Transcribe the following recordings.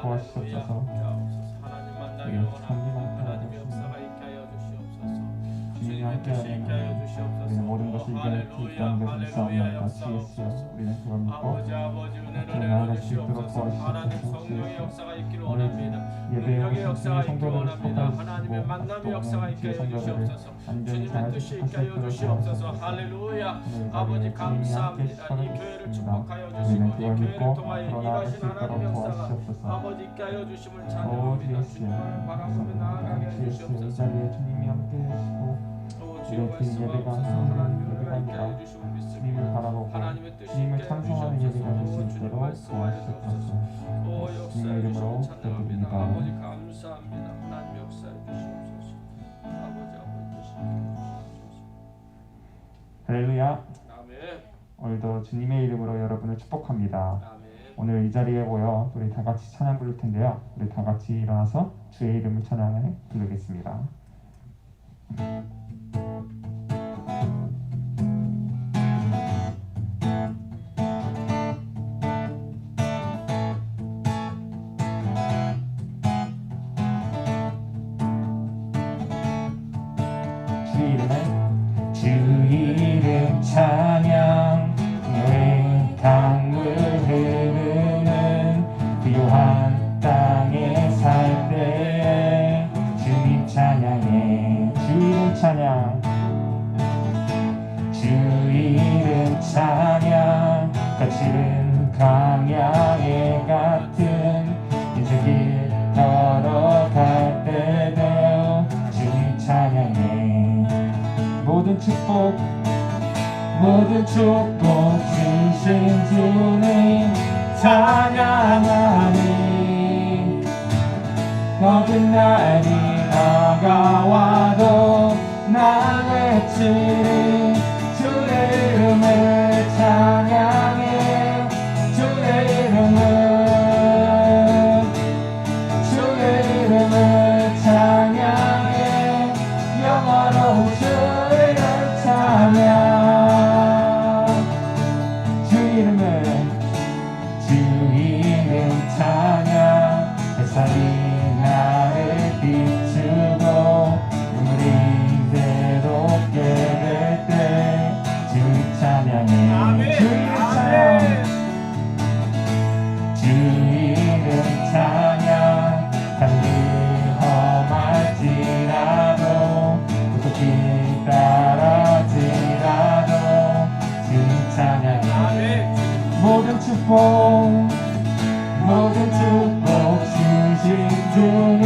도와주시옵소서. 우리 성기만 도와주시옵소서. 주님이 함께하면 우리는 모든 것을 이겨낼 수 있다는 것을 믿사옵나이다. 주 예수여, 우리는 그걸 믿고 앞으로 나아갈 수 있도록 도와주시옵소서. 주 예수여, 오늘 예배에 오신 주님의 성도들을 축복하여 주시고 주의 성도들을 안전히 잘 지켜주시도록 도와주시옵소서. 오늘 주님이 함께 시켜주셨습니다. 우리는 그걸 믿고 앞으로 나아갈 수 있도록 도와주시옵소서. 오 주 예수여, 이 자리에 주님이 함께 해주시고 우리의 드린 예배가 성령의 예배가 주님을 바라보고 주님을 찬송하는 예배가 될 수 있도록 도와주시옵소서. 주님의 이름으로 기도드립니다. 아버지 감사합니다. 하나님 역사해 주시옵소서. 아버지 할렐루야. 아멘. 오늘도 주님의 이름으로 여러분을 축복합니다. 아멘. 오늘 이 자리에 모여 우리 다 같이 찬양 부를 텐데요. 우리 다 같이 일어나서 주의 이름을 찬양해 부르겠습니다. 주 이름 찬양 왜 강물 흐르는 비오한 땅에 살 때 주님 찬양해. 주 이름 찬양, 주 이름 찬양. 거칠은 광야에 같은 인생길 걸어갈 때도 주님 찬양해. 모든 축복 주신 주님 찬양하니 모든 날이 다가와도 나 외치리 주의 이름을 찬양해. 주의 이름을 찬양해. 영원한 주의 찬양. 주 이름 찬양. 햇살이 나를 비추고 눈물이 새롭게 될 때 주 찬양해. 주 이름 찬양. 주 이름 찬양. 하늘이 험할지라도 불꽃이 떨어지라도 주님 찬양해. 모든 축복 주신 주님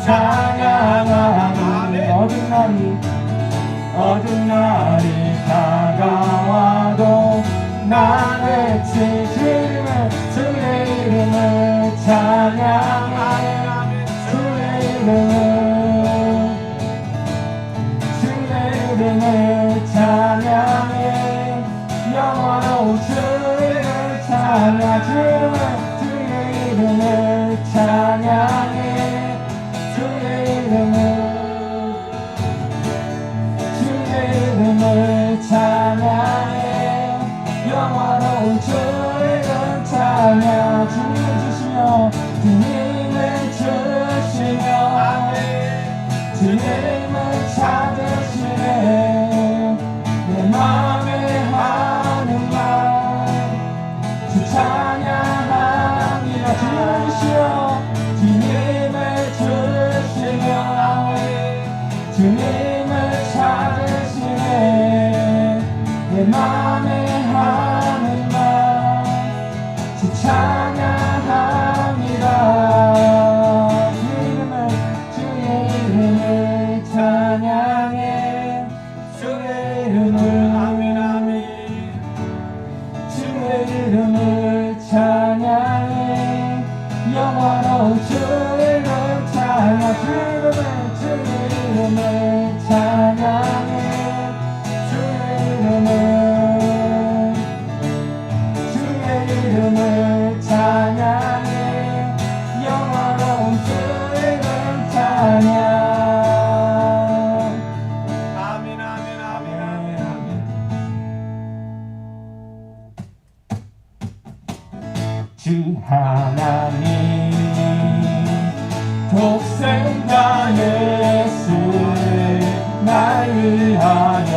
찬양하니 어두운 날이 다가와도 나 외치 주의 이름을 찬양해. 주의 이름을 찬양해. 영원한 주의 찬양. 주의 이름을 찬양해. 주의 이름을 찬양해. 영원한 주의 찬양. 주님을 주시며 주님을 찾으시네. 내 맘에 하는 말 주 찬양합니다. 주님을 주시며 주님을 찾으시네. 내 맘에 하는 말 주 찬양합니다. 주의 이름을 찬양해. 주의 이름을 주의 이름을 찬양해. 영원한 주의 이름 찬양. 주의 이름을 찬양해. 주의 이름을 찬양해. 영원한 주의 이름 찬양. 아멘. 주 하나님 위하여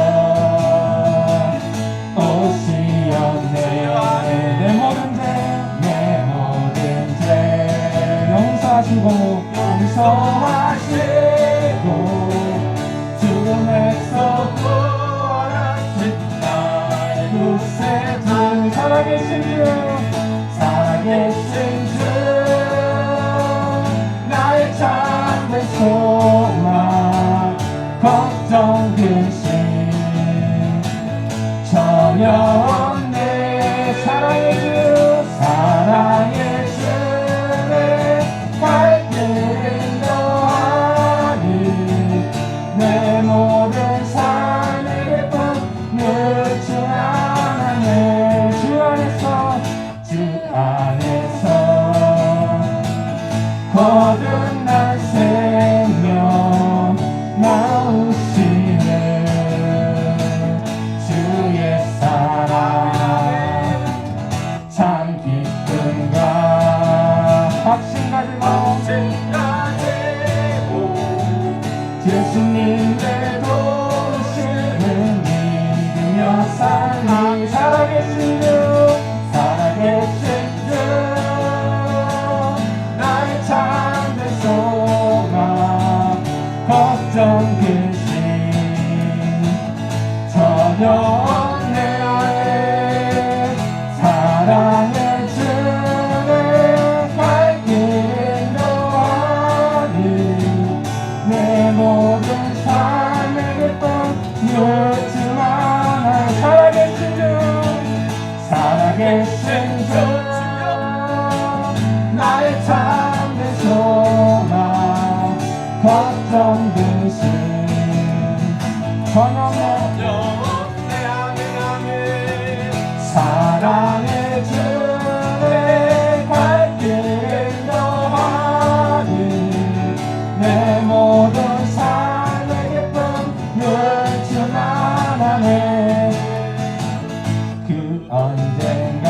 오시었네. 내 모든 죄 용서하시고 죽음에서 구원하신 나의 구세주 살아계신 주 나의 참된 소망 걱정 근심 전혀 없네. 사랑의 주의 갈 길은 너하니 내 모든 삶의 기쁨 늘 주 안에 주 안에서 거듭난 생명 나오시는 주의 사랑 참 기쁨과 확신 가지고 예수님의 도우심을 믿으며 살리 살아계신 주 나의 참된 소망 걱정 근심 전혀 없네. 사랑의 주의 갈 길은 너하니 내 모든 삶의 기쁨 묻지만 살아계신 주 나의 참된 소망 걱정 근심 전혀 없네. 사랑의 주의 갈 길은 너하니 내 모든 삶의 기쁨 묻지만 하네. 그 언젠가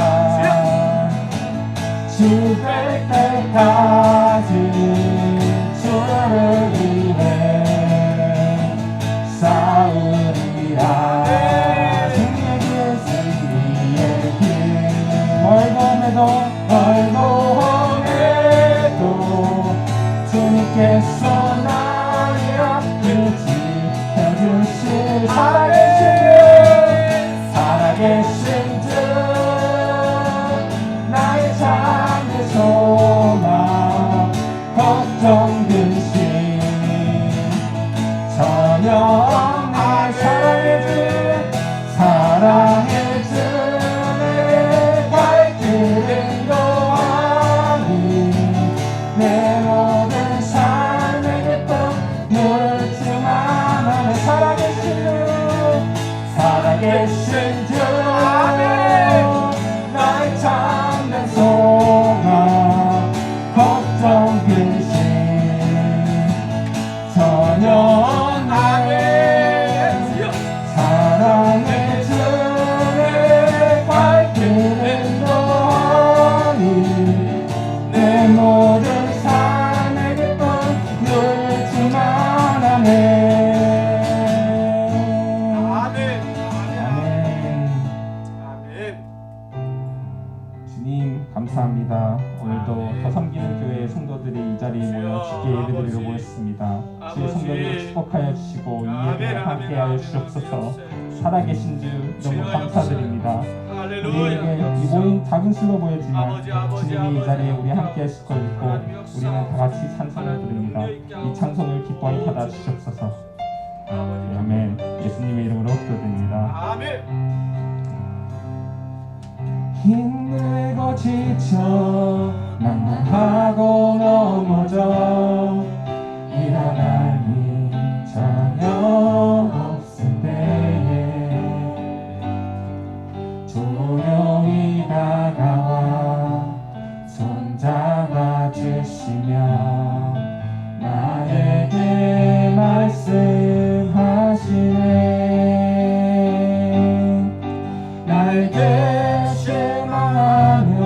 주될 때까지 주를 위해 싸우리라. 승리의 길 멀고 해도 주님께서 나를 앞을 지켜주실 살아계신 주 나의 참된 소망 걱정 근심 전혀 없네. 사랑의 주의 갈 길은 너하니 내 모든 삶의 기쁨 묻지만 하네. 살아계신 주 나의 참된 소망 걱정 근심 전혀 없네. 사랑의 주의 갈 길은 너하니 내 모든 삶의 기쁨 묻지만 하네. 주님 감사합니다. 오늘도 더섬기는 교회 성도들이 이 자리에 모여 주께 예배드리러 모였습니다. 주의 성도들을 축복하여 주시고 이 예배에 함께하여 주옵소서. 살아계신 주 너무 감사드립니다. 우리에게 이 모임 작은 수로 보이지만 주님이 이 자리에 우리 함께 하실 걸 믿고 우리는 다 같이 찬송을 부릅니다. 이 찬송을 기뻐히 받아 주옵소서. 아멘. 예수님의 이름으로 기도드립니다. 아멘. 힘들고 지쳐 난무하고 넘어져 일어날 힘 전혀 없을 때에 조용히 다가와 손잡아 주시며 나에게 말씀하시네. 날개 실망하며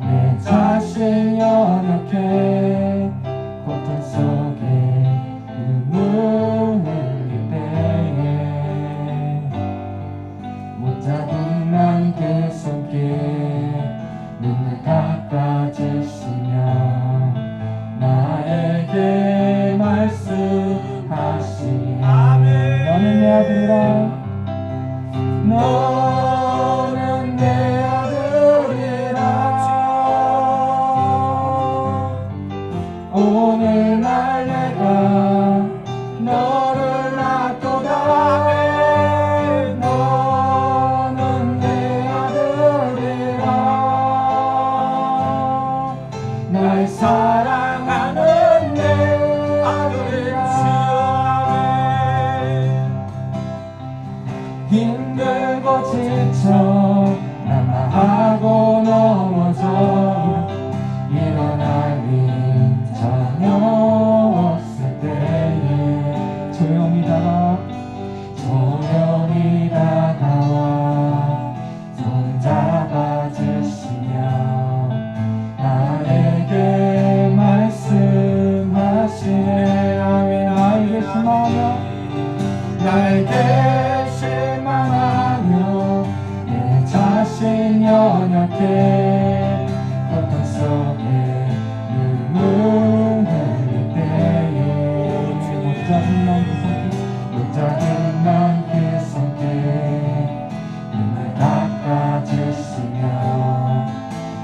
내 자신 연약해 너는 내 아들이라 너는 내 아들이라 오늘날 내가 너를 낳도다 너는 내 아들이라 날 사랑하는 내 힘들고 지쳐 난마하고 넘어져 일어나니 전혀 없을 때에 조용히 다가와 손잡아 주시며 나에게 말씀하시네 나에게 실망하며 내 자신 연약해 고통 속에 눈물 흘릴 때에 못 작은 난 그 손길 눈을 닦아주시며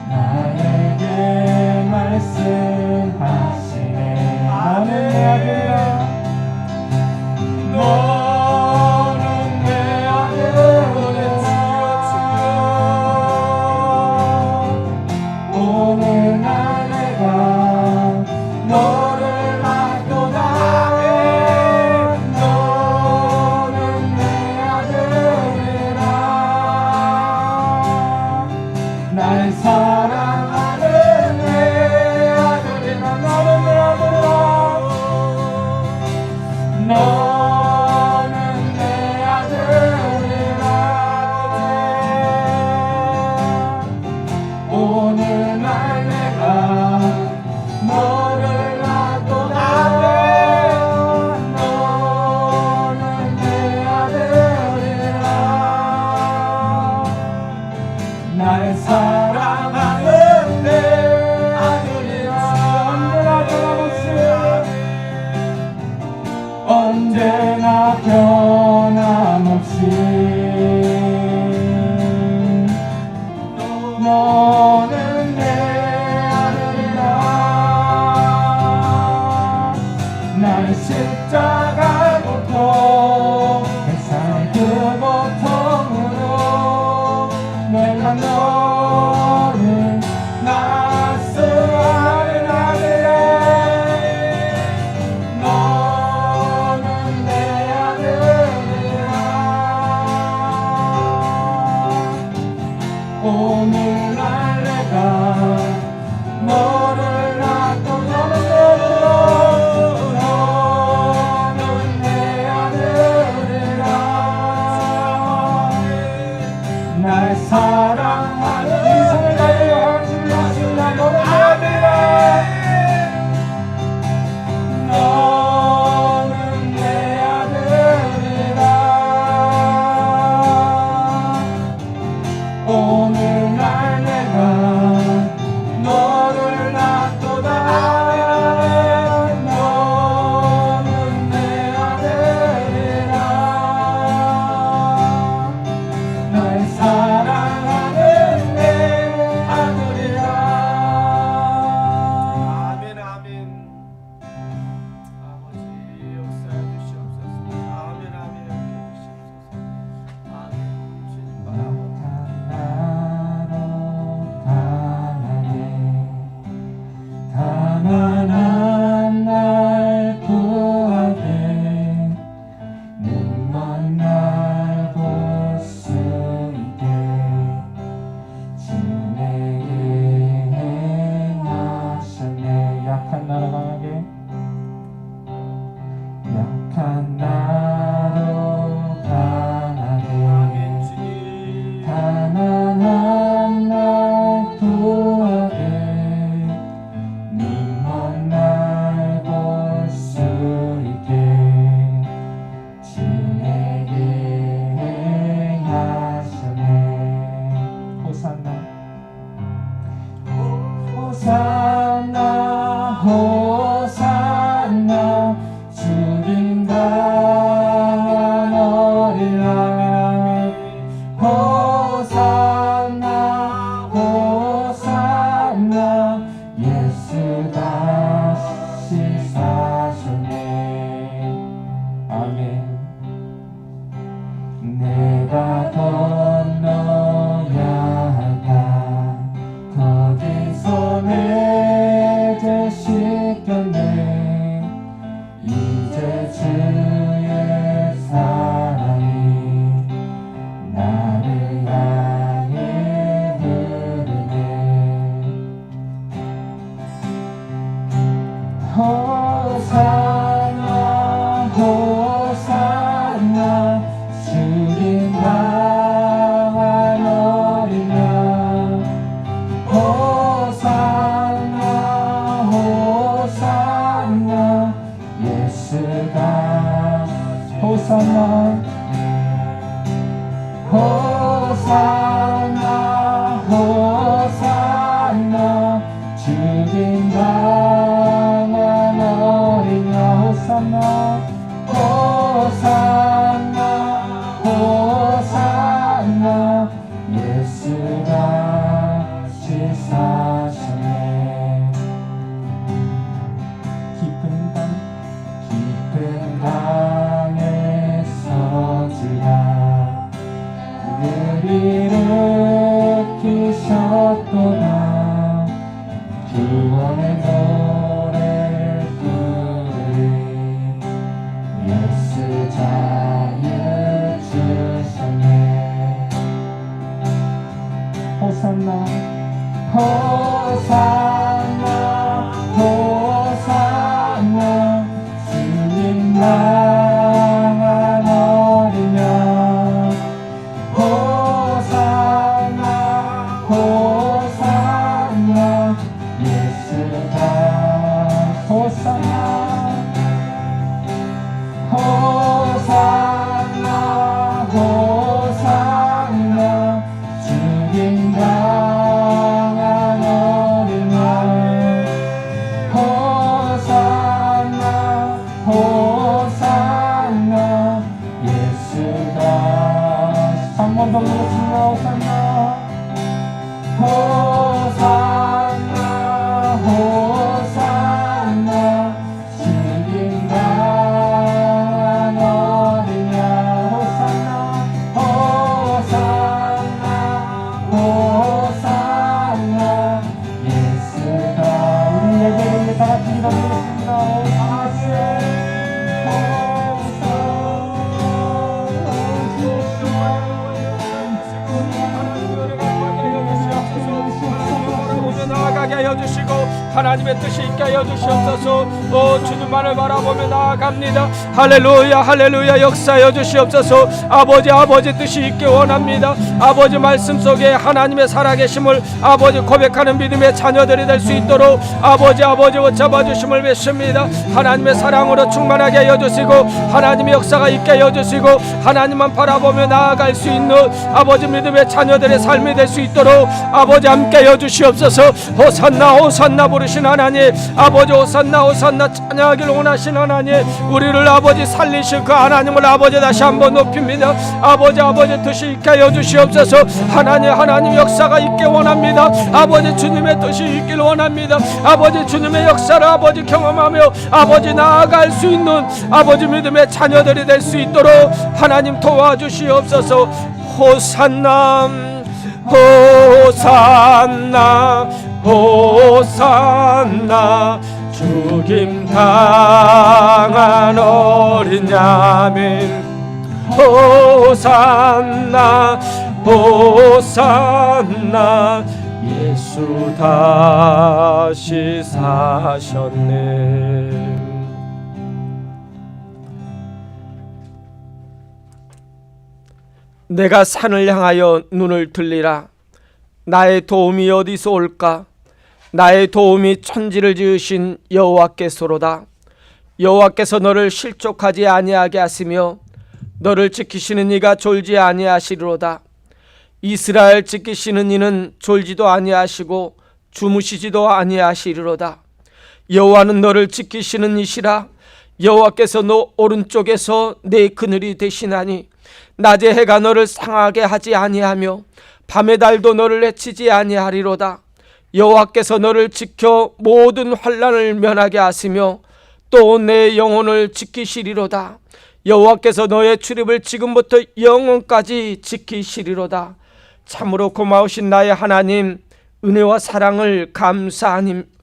나에게 말씀하시네 너는 내 아들이라 너는 내 아들이라 호산나 호산나 호산나 죽임 당한 어린 양 호산나 호산나 호산나 예수가 지사셨네 깊은 강에 서지라 늘 일으키셨도다 구원의 노래를 부르리 예수 자유 주셨네 호산나 호산나 호산나 주님 나만 어린 양 호산나 호산나 예수가 호산나 호산나 호산나 죽임 당한 어린 양 호산나 호산나 예수가 한 번 더 부르겠습니다 호산나 호산나 호산나 죽임 당한 어린 양 호산나 호산나 호산나 예수가 우리 예배를 다 같이 기도드리겠습니다 나아가게 하여 주시고 하나님의 뜻이 있게 하여 주시옵소서. 주님만을 바라보며 나아갑니다. 할렐루야 할렐루야 역사하여 주시옵소서. 아버지 뜻이 있게 원합니다. 아버지 말씀 속에 하나님의 살아계심을 아버지 고백하는 믿음의 자녀들이 될 수 있도록 아버지 잡아주심을 믿습니다. 하나님의 사랑으로 충만하게 하여 주시고 하나님의 역사가 있게 하여 주시고 하나님만 바라보며 나아갈 수 있는 아버지 믿음의 자녀들의 삶이 될 수 있도록 아버지 함께 하여 주시옵소서. 호산나 호산나 부르신 하나님 아버지 호산나 호산나 찬양하길 원하신 하나님 우리를 아버지 살리실 그 하나님을 아버지 다시 한번 높입니다. 아버지 뜻이 있게 하여 주시옵소서. 하나님 역사가 있게 원합니다. 아버지 주님의 뜻이 있길 원합니다. 아버지 주님의 역사를 아버지 경험하며 아버지 나아갈 수 있는 아버지 믿음의 자녀들이 될 수 있도록 하나님 도와주시옵소서. 호산나 호산나 호산나 죽임 당한 어린 야민 호산나 호산나 예수 다시 사셨네. 내가 산을 향하여 눈을 들리라. 나의 도움이 어디서 올까? 나의 도움이 천지를 지으신 여호와께서로다. 여호와께서 너를 실족하지 아니하게 하시며 너를 지키시는 이가 졸지 아니하시리로다. 이스라엘 지키시는 이는 졸지도 아니하시고 주무시지도 아니하시리로다. 여호와는 너를 지키시는 이시라. 여호와께서 너 오른쪽에서 내 그늘이 되시나니 낮에 해가 너를 상하게 하지 아니하며 밤의 달도 너를 해치지 아니하리로다. 여호와께서 너를 지켜 모든 환난을 면하게 하시며 또 내 영혼을 지키시리로다. 여호와께서 너의 출입을 지금부터 영원까지 지키시리로다. 참으로 고마우신 나의 하나님, 은혜와 사랑을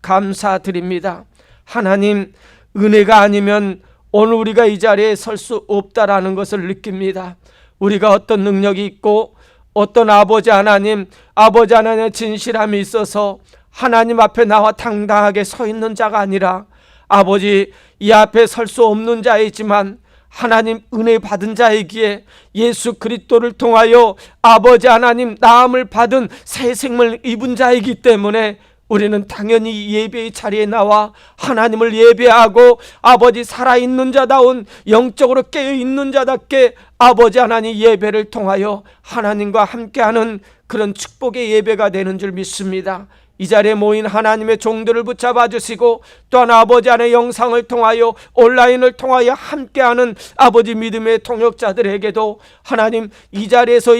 감사드립니다. 하나님, 은혜가 아니면 오늘 우리가 이 자리에 설 수 없다라는 것을 느낍니다. 우리가 어떤 능력이 있고 어떤 아버지 하나님의 진실함이 있어서 하나님 앞에 나와 당당하게 서 있는 자가 아니라 아버지 이 앞에 설 수 없는 자이지만 하나님 은혜 받은 자이기에 예수 그리스도를 통하여 아버지 하나님 나음을 받은 새 생명을 입은 자이기 때문에 우리는 당연히 예배의 자리에 나와 하나님을 예배하고 아버지 살아있는 자다운 영적으로 깨어있는 자답게 아버지 하나님 예배를 통하여 하나님과 함께하는 그런 축복의 예배가 되는 줄 믿습니다. 이 자리에 모인 하나님의 종들을 붙잡아 주시고 또한 아버지 안의 영상을 통하여 온라인을 통하여 함께하는 아버지 믿음의 통역자들에게도 하나님 이 자리에서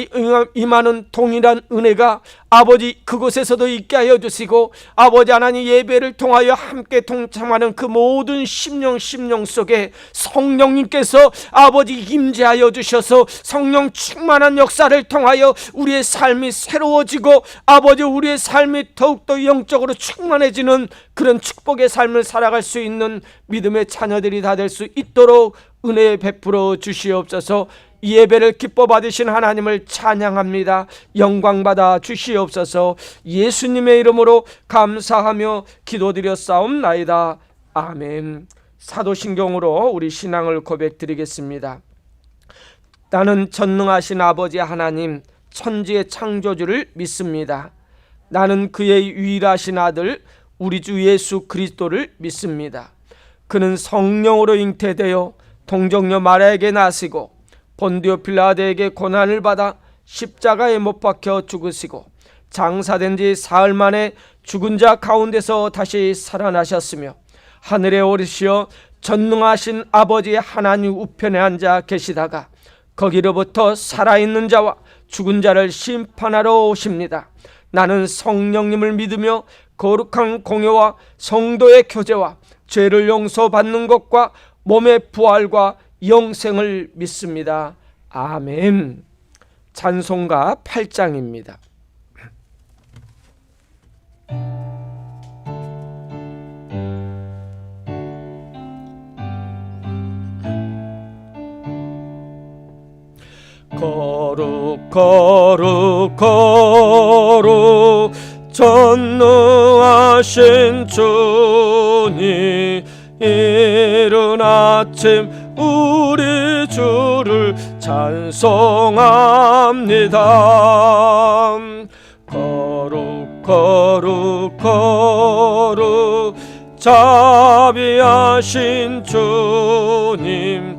임하는 동일한 은혜가 아버지 그곳에서도 있게 하여 주시고 아버지 하나님 예배를 통하여 함께 동참하는 그 모든 심령 속에 성령님께서 아버지 임재하여 주셔서 성령 충만한 역사를 통하여 우리의 삶이 새로워지고 아버지 우리의 삶이 더욱더 영적으로 충만해지는 그런 축복의 삶을 살아갈 수 있는 믿음의 자녀들이 다 될 수 있도록 은혜 베풀어 주시옵소서. 이 예배를 기뻐 받으신 하나님을 찬양합니다. 영광 받아 주시옵소서. 예수님의 이름으로 감사하며 기도드렸사옵나이다. 아멘. 사도신경으로 우리 신앙을 고백드리겠습니다. 나는 전능하신 아버지 하나님 천지의 창조주를 믿습니다. 나는 그의 유일하신 아들 우리 주 예수 그리스도를 믿습니다. 그는 성령으로 잉태되어 동정녀 마리아에게 나시고 본디오 빌라도에게 고난을 받아 십자가에 못 박혀 죽으시고 장사된 지 사흘 만에 죽은 자 가운데서 다시 살아나셨으며 하늘에 오르시어 전능하신 아버지의 하나님 우편에 앉아 계시다가 거기로부터 살아있는 자와 죽은 자를 심판하러 오십니다. 나는 성령님을 믿으며 거룩한 공예와 성도의 교제와 죄를 용서받는 것과 몸의 부활과 영생을 믿습니다. 아멘. 찬송가 8장입니다. 거룩 거룩 거룩 전능하신 주님 이른 아침 우리 주를 찬송합니다. 거룩 거룩 거룩 자비하신 주님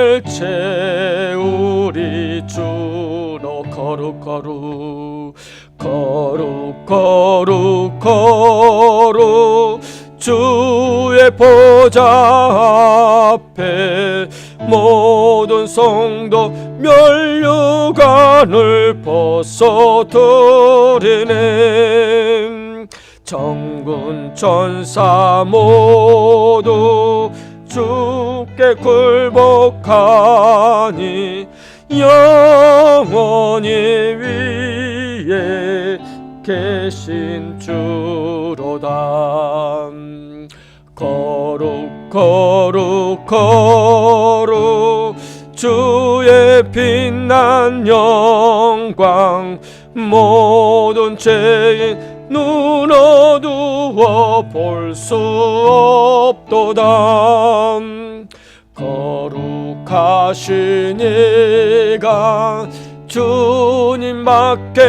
성삼위일체 우리 주로 거룩 거룩 거룩 거룩 거룩 주의 보좌 앞에 모든 성도 면류관을 벗어드리네. 정군 천사 모두 주께 굴복하니 영원히 위에 계신 주로다. 거룩 거룩 거룩 주의 빛난 영광 모든 죄인 눈 어두워 볼 수 없도다. 거룩하신 이가 주님밖에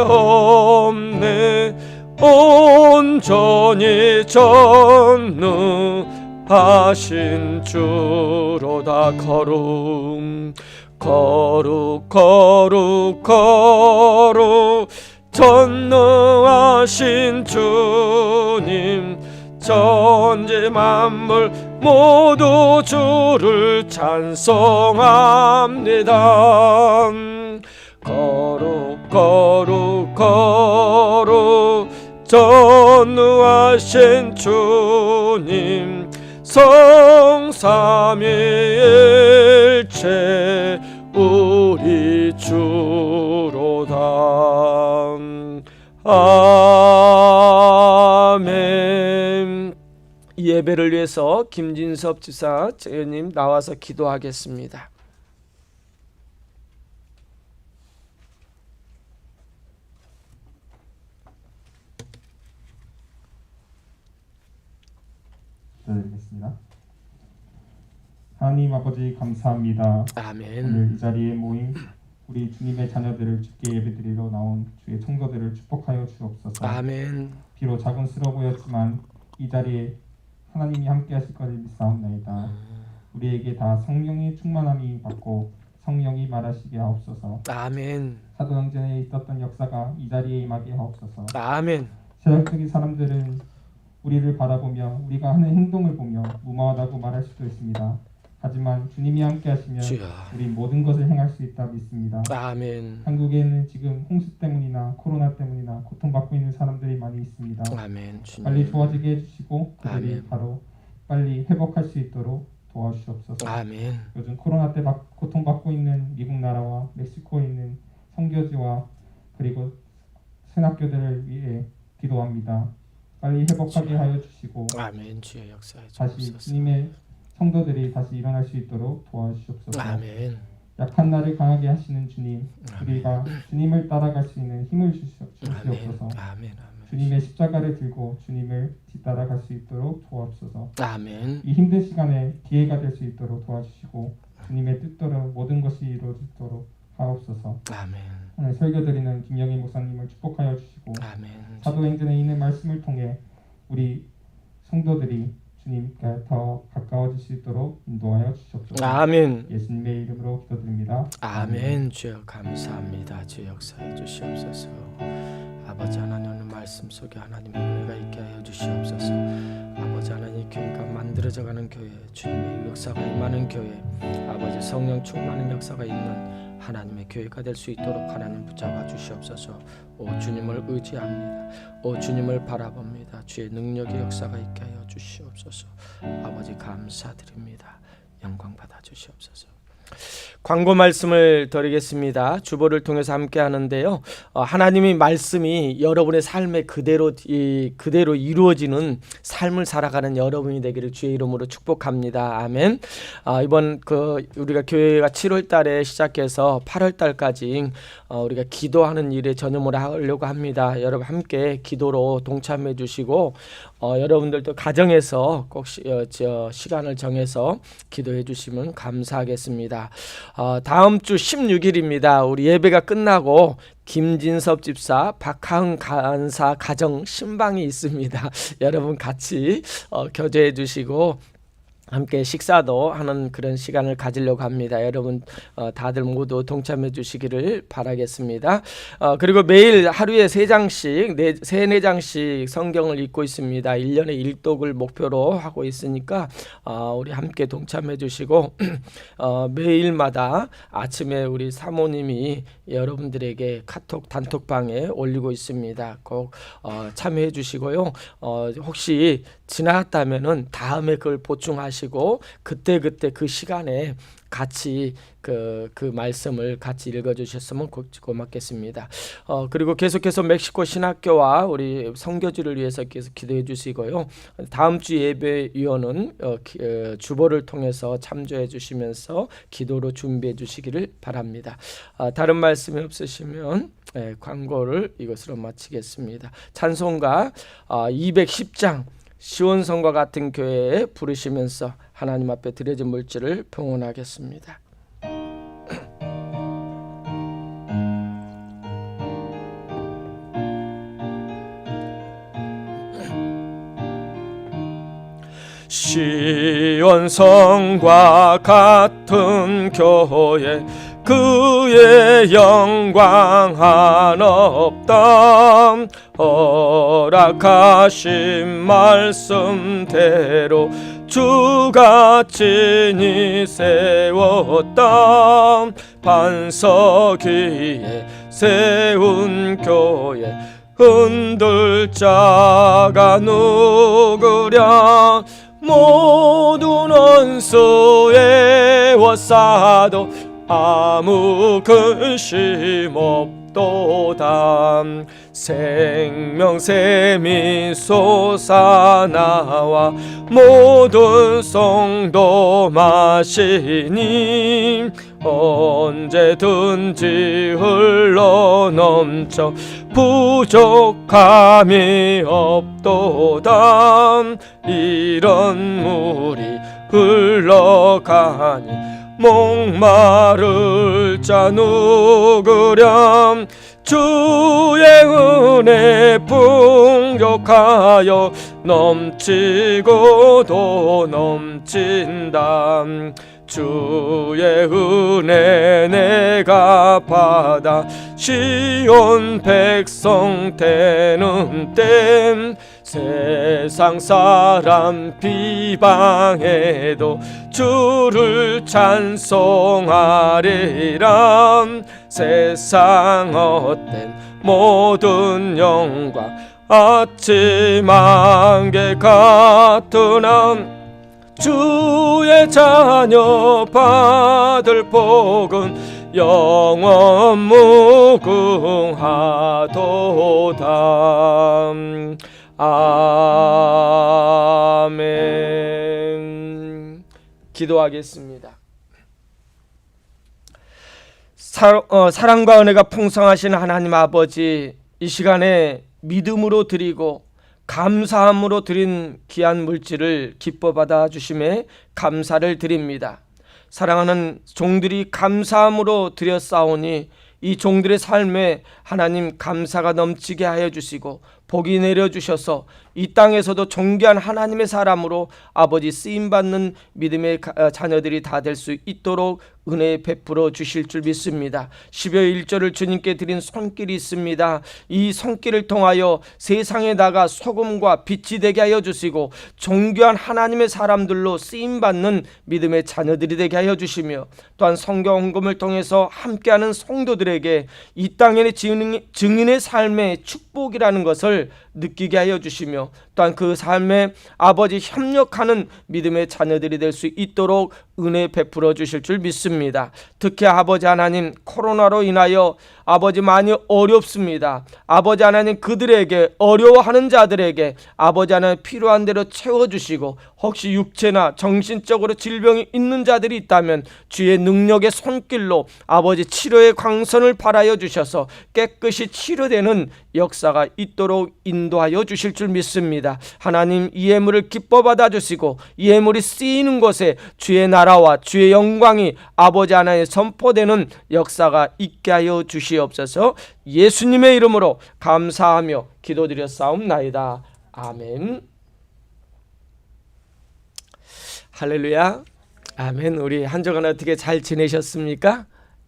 없네. 온전히 전능하신 주로다. 거룩 거룩 거룩 거룩 전능하신 주님 천지 만물 모두 주를 찬송합니다. 거룩 거룩 거룩 전능하신 주님 성삼위일체 우리 주로다. 아멘. 예배를 위해서 김진섭 지사 재현님 나와서 기도하겠습니다. 기도드리겠습니다. 하나님 아버지 감사합니다. 아멘. 오늘 이 자리에 모인 우리 주님의 자녀들을 주께 예배드리러 나온 주의 성도들을 축복하여 주옵소서. 아멘. 비록 작은스러워 보였지만 이 자리에 하나님이 함께 하실 것을 믿사옵나이다. 우리에게 다 성령의 충만함이 받고 성령이 말하시게 하옵소서. 아멘. 사도행전에 있었던 역사가 이 자리에 임하게 하옵소서. 아멘. 세상적인 사람들은 우리를 바라보며 우리가 하는 행동을 보며 무모하다고 말할 수도 있습니다. 하지만 주님이 함께 하시면 주여. 우리 모든 것을 행할 수 있다 믿습니다. 아멘. 한국에는 지금 홍수 때문이나 코로나 때문이나 고통받고 있는 사람들이 많이 있습니다. 아멘. 주님. 빨리 좋아지게 해주시고 그들이 아멘. 바로 빨리 회복할 수 있도록 도와주시옵소서. 아멘. 요즘 코로나 때 고통받고 있는 미국 나라와 멕시코에 있는 선교지와 그리고 선학교들을 위해 기도합니다. 빨리 회복하게 하여 주시고 아멘. 주여 역사해 다시 주옵소서. 주님의 성도들이 다시 일어날 수 있도록 도와주시옵소서. 아멘. 약한 나를 강하게 하시는 주님, 우리가 주님을 따라갈 수 있는 힘을 주시옵소서. 아멘. 아멘. 주님의 십자가를 들고 주님을 뒤따라갈 수 있도록 도와주소서. 아멘. 이 힘든 시간에 기회가 될 수 있도록 도와주시고 주님의 뜻대로 모든 것이 이루어지도록 하옵소서. 아멘. 오늘 설교드리는 김영희 목사님을 축복하여 주시고 아멘. 사도행전에 있는 말씀을 통해 우리 성도들이 주님께 더 가까워질 수 있도록 인도하여 주시옵소서. 아멘. 예수님의 이름으로 기도드립니다. 아멘. 주여 감사합니다. 주여 역사해 주시옵소서. 아버지 하나님 오늘 말씀 속에 하나님의 은혜가 있게 하여 주시옵소서. 아버지 하나님 교회가 만들어져가는 교회, 주님의 역사가 임하는 교회, 아버지 성령 충만한 역사가 있는 하나님의 교회가 될 수 있도록 하나님 붙잡아 주시옵소서. 오 주님을 의지합니다. 오 주님을 바라봅니다. 주의 능력의 역사가 있게 하여 주시옵소서. 아버지 감사드립니다. 영광 받아 주시옵소서. 광고 말씀을 드리겠습니다. 주보를 통해서 함께 하는데요. 하나님의 말씀이 여러분의 삶에 그대로 이루어지는 삶을 살아가는 여러분이 되기를 주의 이름으로 축복합니다. 아멘. 이번 우리가 교회가 7월 달에 시작해서 8월 달까지 우리가 기도하는 일에 전념을 하려고 합니다. 여러분 함께 기도로 동참해 주시고 여러분들도 가정에서 꼭 시간을 정해서 기도해 주시면 감사하겠습니다. 다음 주 16일입니다. 우리 예배가 끝나고 김진섭 집사, 박하은 간사 가정 신방이 있습니다. 여러분 같이 교제해 주시고 함께 식사도 하는 그런 시간을 가지려고 합니다. 여러분 다들 모두 동참해 주시기를 바라겠습니다. 그리고 매일 하루에 3장씩 3-4장씩 성경을 읽고 있습니다. 1년에 1독을 목표로 하고 있으니까 우리 함께 동참해 주시고 매일마다 아침에 우리 사모님이 여러분들에게 카톡 단톡방에 올리고 있습니다. 꼭 참여해 주시고요. 혹시 지나갔다면은 다음에 그걸 보충하시고 그때 그 시간에 같이 그 말씀을 같이 읽어주셨으면 고맙겠습니다. 그리고 계속해서 멕시코 신학교와 우리 선교지를 위해서 계속 기도해 주시고요. 다음 주 예배위원은 주보를 통해서 참조해 주시면서 기도로 준비해 주시기를 바랍니다. 다른 말씀이 없으시면 광고를 이것으로 마치겠습니다. 찬송가 210장 시온성과 같은 교회에 부르시면서 하나님 앞에 드려진 물질을 봉헌하겠습니다. 시온성과 같은 교회 그의 영광 한없다. 허락하신 말씀대로 주가 친히 세웠다. 반석 위에 세운 교회 흔들 자가 누구랴. 모든 원수에 워싸도 아무 근심 없도다. 생명샘이 솟아나와 모든 성도 마시니 언제든지 흘러넘쳐 부족함이 없도다. 이런 물이 흘러가니 목마를 자 누구렴 주의 은혜 풍족하여 넘치고도 넘친다. 주의 은혜 내가 받아 시온 백성 되는 땐 세상 사람 비방해도 주를 찬송하리라. 세상 헛된 모든 영광 아침 안개 같으나 주의 자녀 받을 복은 영원 무궁하도다. 아멘. 기도하겠습니다. 사랑과 은혜가 풍성하신 하나님 아버지, 이 시간에 믿음으로 드리고 감사함으로 드린 귀한 물질을 기뻐 받아 주심에 감사를 드립니다. 사랑하는 종들이 감사함으로 드렸사오니 이 종들의 삶에 하나님 감사가 넘치게 하여 주시고 복이 내려주셔서 이 땅에서도 존귀한 하나님의 사람으로 아버지 쓰임받는 믿음의 자녀들이 다 될 수 있도록 은혜 베풀어 주실 줄 믿습니다. 12월 1절을 주님께 드린 손길이 있습니다. 이 손길을 통하여 세상에 나가 소금과 빛이 되게 하여 주시고 존귀한 하나님의 사람들로 쓰임받는 믿음의 자녀들이 되게 하여 주시며, 또한 성경 헌금을 통해서 함께하는 성도들에게 이 땅의 증인의 삶의 축복이라는 것을 느끼게 하여 주시며, 또한 그 삶에 아버지 협력하는 믿음의 자녀들이 될 수 있도록 은혜 베풀어 주실 줄 믿습니다. 특히 아버지 하나님, 코로나로 인하여 아버지 많이 어렵습니다. 아버지 하나님, 그들에게 어려워하는 자들에게 아버지 하나님 필요한 대로 채워주시고, 혹시 육체나 정신적으로 질병이 있는 자들이 있다면 주의 능력의 손길로 아버지 치료의 광선을 발하여 주셔서 깨끗이 치료되는 역사가 있도록 인도하여 주실 줄 믿습니다. 하나님, 이 예물을 기뻐 받아 주시고 이 예물이 쓰이는 곳에 주의 나라와 주의 영광이 아버지 하나님 선포되는 역사가 있게 하여 주시옵소서. 예수님의 이름으로 감사하며 기도드렸사옵나이다. 아멘. 할렐루야. 아멘. 우리 한 주간 어떻게 잘 지내셨습니까?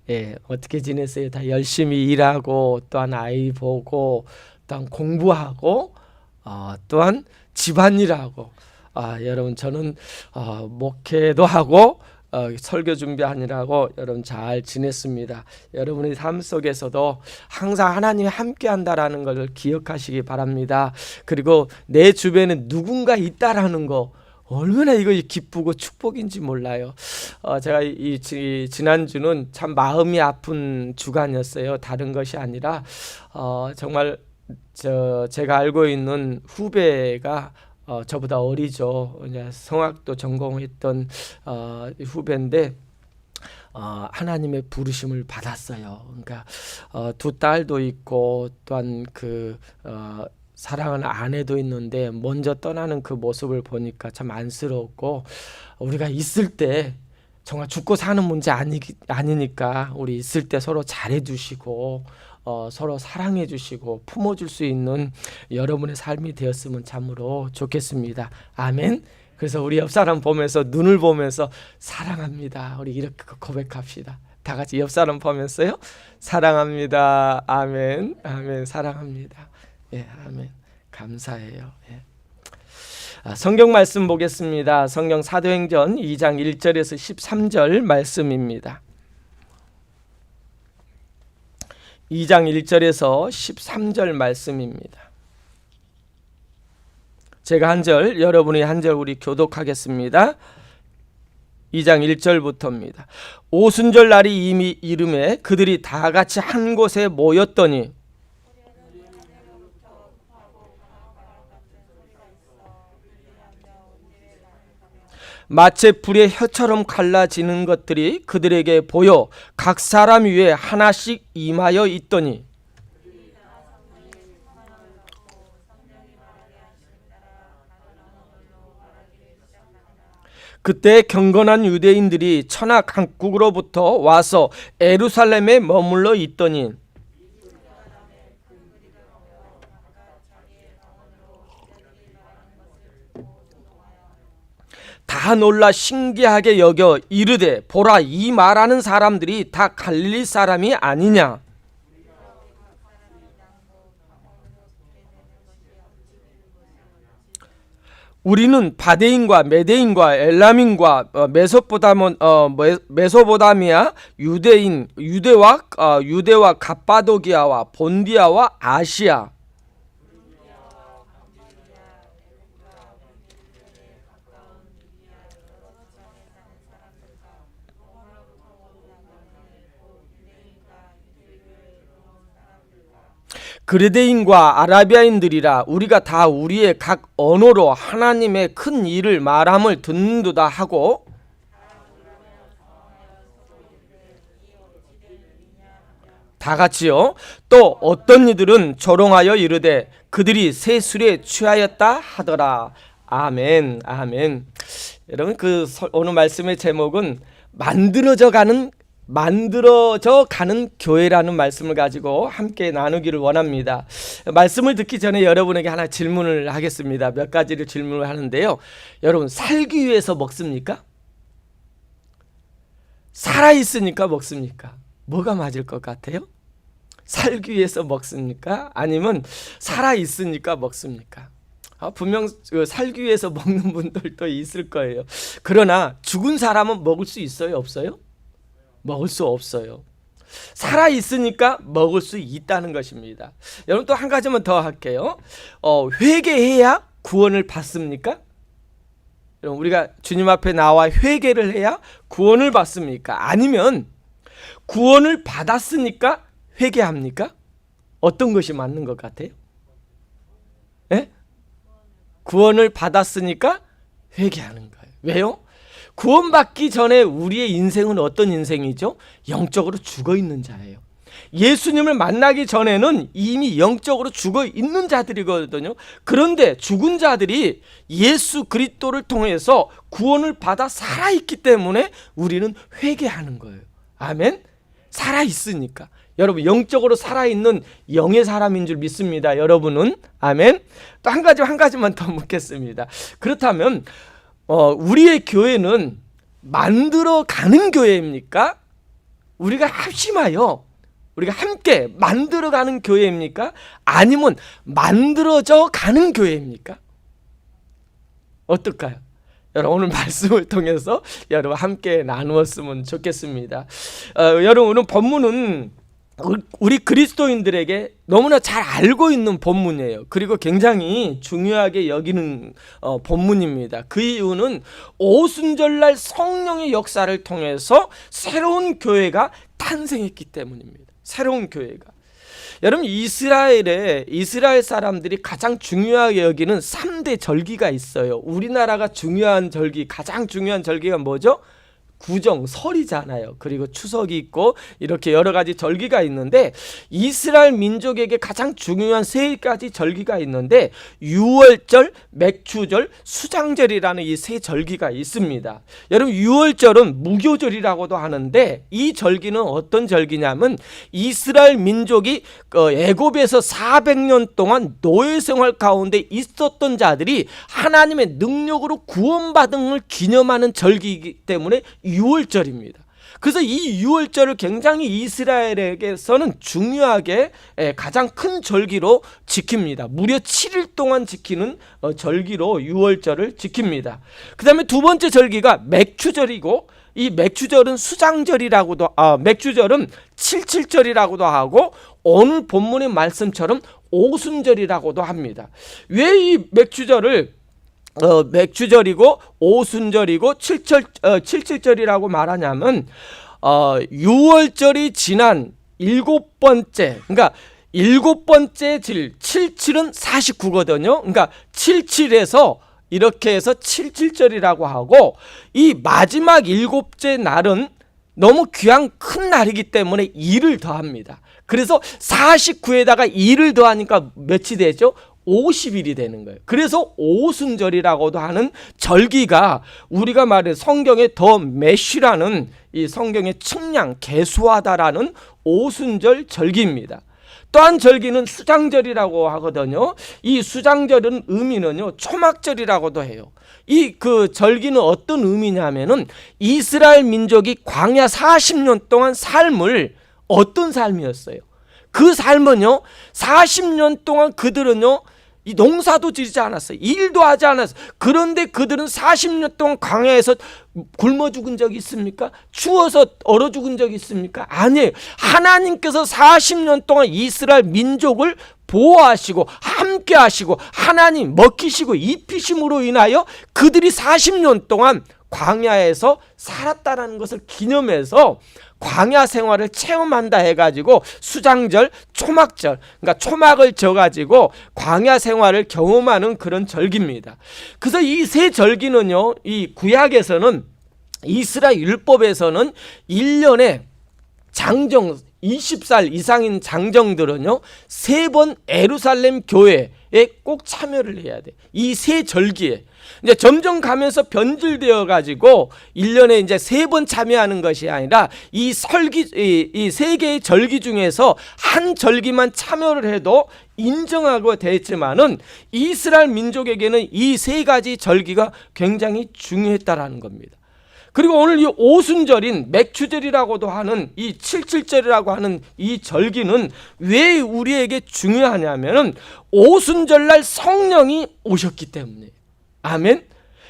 예, 어떻게 지냈어요? 다 열심히 일하고, 또한 아이 보고, 또한 공부하고, 또한 집안일하고. 여러분, 저는 목회도 하고 설교 준비하느라고 여러분 잘 지냈습니다. 여러분의 삶 속에서도 항상 하나님이 함께한다라는 것을 기억하시기 바랍니다. 그리고 내 주변에 누군가 있다라는 거 얼마나 이거 기쁘고 축복인지 몰라요. 제가 이 지난주는 참 마음이 아픈 주간이었어요. 다른 것이 아니라 정말 제가 알고 있는 후배가 저보다 어리죠. 이제 성악도 전공했던 후배인데 하나님의 부르심을 받았어요. 그러니까 두 딸도 있고, 또한 사랑하는 아내도 있는데 먼저 떠나는 그 모습을 보니까 참 안쓰럽고, 우리가 있을 때 정말 죽고 사는 문제 아니니까 우리 있을 때 서로 잘해주시고 서로 사랑해 주시고 품어줄 수 있는 여러분의 삶이 되었으면 참으로 좋겠습니다. 아멘. 그래서 우리 옆 사람 보면서, 눈을 보면서 사랑합니다, 우리 이렇게 고백합시다. 다 같이 옆 사람 보면서요, 사랑합니다. 아멘. 아멘. 사랑합니다. 예, 아멘. 감사해요. 예. 성경 말씀 보겠습니다. 성경 사도행전 2장 1절에서 13절 말씀입니다. 2장 1절에서 13절 말씀입니다. 제가 한 절, 여러분이 한 절 우리 교독하겠습니다. 2장 1절부터입니다. 오순절 날이 이미 이름에 그들이 다 같이 한 곳에 모였더니 마치 불의 혀처럼 갈라지는 것들이 그들에게 보여 각 사람 위에 하나씩 임하여 있더니 그때 경건한 유대인들이 천하 각국으로부터 와서 예루살렘에 머물러 있더니 다 놀라 신기하게 여겨 이르되 보라, 이 말하는 사람들이 다 갈릴리 사람이 아니냐. 우리는 바데인과 메데인과 엘람인과 메소포다미아, 유대와 갑바도기아와 본디아와 아시아, 그레데인과 아라비아인들이라 우리가 다 우리의 각 언어로 하나님의 큰 일을 말함을 듣는도다 하고, 다 같이요. 또 어떤 이들은 조롱하여 이르되 그들이 새 술에 취하였다 하더라. 아멘, 아멘. 여러분, 오늘 말씀의 제목은 만들어져 가는 교회라는 말씀을 가지고 함께 나누기를 원합니다. 말씀을 듣기 전에 여러분에게 하나 질문을 하겠습니다. 몇 가지를 질문을 하는데요. 여러분, 살기 위해서 먹습니까? 살아있으니까 먹습니까? 뭐가 맞을 것 같아요? 살기 위해서 먹습니까? 아니면 살아있으니까 먹습니까? 분명 살기 위해서 먹는 분들도 있을 거예요. 그러나 죽은 사람은 먹을 수 있어요? 없어요? 먹을 수 없어요. 살아있으니까 먹을 수 있다는 것입니다. 여러분, 또 한 가지만 더 할게요. 회개해야 구원을 받습니까? 여러분, 우리가 주님 앞에 나와 회개를 해야 구원을 받습니까? 아니면 구원을 받았으니까 회개합니까? 어떤 것이 맞는 것 같아요? 예? 구원을 받았으니까 회개하는 거예요. 왜요? 구원받기 전에 우리의 인생은 어떤 인생이죠? 영적으로 죽어있는 자예요. 예수님을 만나기 전에는 이미 영적으로 죽어있는 자들이거든요. 그런데 죽은 자들이 예수 그리스도를 통해서 구원을 받아 살아있기 때문에 우리는 회개하는 거예요. 아멘? 살아있으니까. 여러분, 영적으로 살아있는 영의 사람인 줄 믿습니다. 여러분은. 아멘? 또 한 가지만 더 묻겠습니다. 그렇다면 우리의 교회는 만들어가는 교회입니까? 우리가 합심하여 우리가 함께 만들어가는 교회입니까? 아니면 만들어져 가는 교회입니까? 어떨까요? 여러분, 오늘 말씀을 통해서 여러분 함께 나누었으면 좋겠습니다. 여러분, 오늘 본문은 우리 그리스도인들에게 너무나 잘 알고 있는 본문이에요. 그리고 굉장히 중요하게 여기는 본문입니다. 그 이유는 오순절날 성령의 역사를 통해서 새로운 교회가 탄생했기 때문입니다. 새로운 교회가. 여러분, 이스라엘 사람들이 가장 중요하게 여기는 3대 절기가 있어요. 우리나라가 가장 중요한 절기가 뭐죠? 구정, 설이잖아요. 그리고 추석이 있고 이렇게 여러 가지 절기가 있는데, 이스라엘 민족에게 가장 중요한 3가지 절기가 있는데, 유월절, 맥추절, 수장절이라는 이 3절기가 있습니다. 여러분, 유월절은 무교절이라고도 하는데, 이 절기는 어떤 절기냐면 이스라엘 민족이 애굽에서 400년 동안 노예 생활 가운데 있었던 자들이 하나님의 능력으로 구원받음을 기념하는 절기이기 때문에 유월절입니다. 그래서 이 유월절을 굉장히 이스라엘에게서는 중요하게 가장 큰 절기로 지킵니다. 무려 7일 동안 지키는 절기로 유월절을 지킵니다. 그 다음에 두 번째 절기가 맥추절이고, 이 맥추절은 맥추절은 77절이라고도 하고, 오늘 본문의 말씀처럼 오순절이라고도 합니다. 왜 이 맥추절이고 오순절이고 77절이라고 말하냐면, 유월절이 지난 7번째, 그러니까 7번째 질, 77은 49거든요. 그러니까 77에서 이렇게 해서 77절이라고 하고, 이 마지막 7째 날은 너무 귀한 큰 날이기 때문에 2를 더합니다. 그래서 49에다가 2를 더하니까 몇이 되죠? 50일이 되는 거예요. 그래서 오순절이라고도 하는 절기가 우리가 말해 성경에 더 메쉬라는 이 성경의 측량 계수하다라는 오순절 절기입니다. 또한 절기는 수장절이라고 하거든요. 이 수장절은 의미는요, 초막절이라고도 해요. 이 그 절기는 어떤 의미냐면은 이스라엘 민족이 광야 40년 동안 삶을 어떤 삶이었어요? 그 삶은요, 40년 동안 그들은요, 이 농사도 지지 않았어요. 일도 하지 않았어요. 그런데 그들은 40년 동안 광야에서 굶어 죽은 적이 있습니까? 추워서 얼어 죽은 적이 있습니까? 아니에요. 하나님께서 40년 동안 이스라엘 민족을 보호하시고 함께 하시고 하나님 먹히시고 입히심으로 인하여 그들이 40년 동안 광야에서 살았다라는 것을 기념해서 광야 생활을 체험한다 해가지고 수장절, 초막절, 그러니까 초막을 져가지고 광야 생활을 경험하는 그런 절기입니다. 그래서 이 세 절기는요, 이 구약에서는 이스라엘 율법에서는 1년에 장정 20살 이상인 장정들은요 3번 예루살렘 교회에 꼭 참여를 해야 돼. 이 세 절기에 이제 점점 가면서 변질되어 가지고 1년에 이제 3번 참여하는 것이 아니라 이 세 개의 절기 중에서 한 절기만 참여를 해도 인정하고 됐지만은 이스라엘 민족에게는 이 세 가지 절기가 굉장히 중요했다라는 겁니다. 그리고 오늘 이 오순절인 맥추절이라고도 하는 이 77절이라고 하는 이 절기는 왜 우리에게 중요하냐면은 오순절날 성령이 오셨기 때문에. 아멘.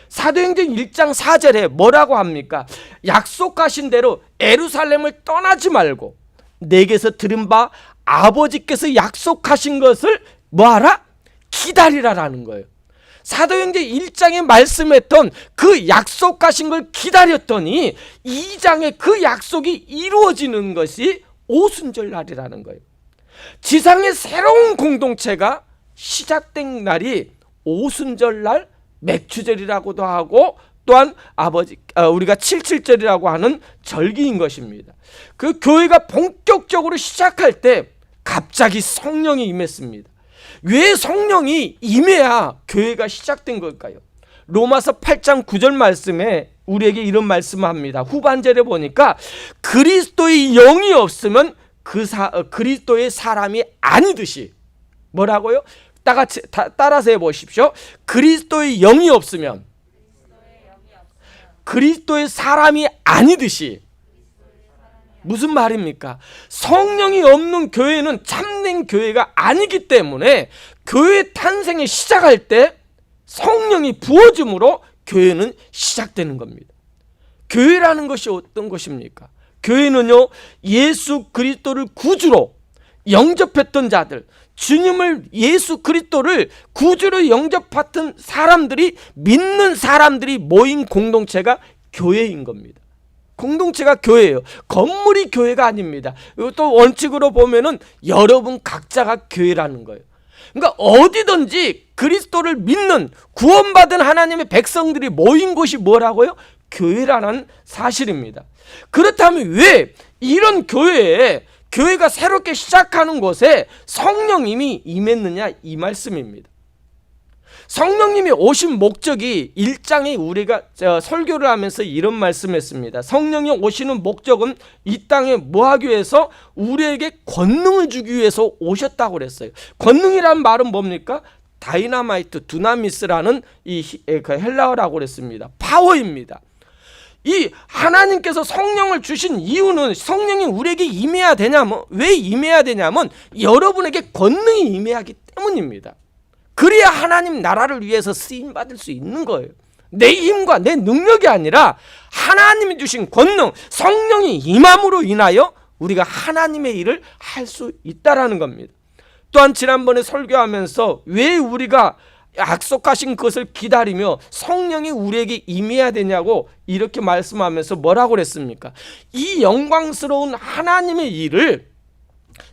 사도행전 1장 4절에 뭐라고 합니까? 약속하신 대로 예루살렘을 떠나지 말고 내게서 들은 바 아버지께서 약속하신 것을 뭐하라? 기다리라라는 거예요. 사도행전 1장에 말씀했던 그 약속하신 걸 기다렸더니 2장에 그 약속이 이루어지는 것이 오순절 날이라는 거예요. 지상의 새로운 공동체가 시작된 날이 오순절 날 맥추절이라고도 하고 또한 우리가 77절이라고 하는 절기인 것입니다. 그 교회가 본격적으로 시작할 때 갑자기 성령이 임했습니다. 왜 성령이 임해야 교회가 시작된 걸까요? 로마서 8장 9절 말씀에 우리에게 이런 말씀을 합니다. 후반절에 보니까 그리스도의 영이 없으면 그리스도의 사람이 아니듯이 뭐라고요? 따라서 해보십시오. 그리스도의 영이 없으면 그리스도의 사람이 아니듯이. 무슨 말입니까? 성령이 없는 교회는 참된 교회가 아니기 때문에 교회 탄생이 시작할 때 성령이 부어짐으로 교회는 시작되는 겁니다. 교회라는 것이 어떤 것입니까? 교회는요, 예수 그리스도를 구주로 영접했던 자들, 주님을 예수 그리스도를 구주로 영접했던 사람들이, 믿는 사람들이 모인 공동체가 교회인 겁니다. 공동체가 교회예요. 건물이 교회가 아닙니다. 또 원칙으로 보면은 여러분 각자가 교회라는 거예요. 그러니까 어디든지 그리스도를 믿는 구원받은 하나님의 백성들이 모인 곳이 뭐라고요? 교회라는 사실입니다. 그렇다면 왜 이런 교회가 새롭게 시작하는 곳에 성령님이 임했느냐, 이 말씀입니다. 성령님이 오신 목적이 1장에 우리가 설교를 하면서 이런 말씀했습니다. 성령이 오시는 목적은 이 땅에 뭐 하기 위해서? 우리에게 권능을 주기 위해서 오셨다고 그랬어요. 권능이란 말은 뭡니까? 다이나마이트, 두나미스라는 그 헬라어라고 그랬습니다. 파워입니다. 이 하나님께서 성령을 주신 이유는 성령이 우리에게 임해야 되냐면, 왜 임해야 되냐면 여러분에게 권능이 임해야하기 때문입니다. 그래야 하나님 나라를 위해서 쓰임받을 수 있는 거예요. 내 힘과 내 능력이 아니라 하나님이 주신 권능, 성령이 임함으로 인하여 우리가 하나님의 일을 할 수 있다라는 겁니다. 또한 지난번에 설교하면서 왜 우리가 약속하신 것을 기다리며 성령이 우리에게 임해야 되냐고 이렇게 말씀하면서 뭐라고 그랬습니까? 이 영광스러운 하나님의 일을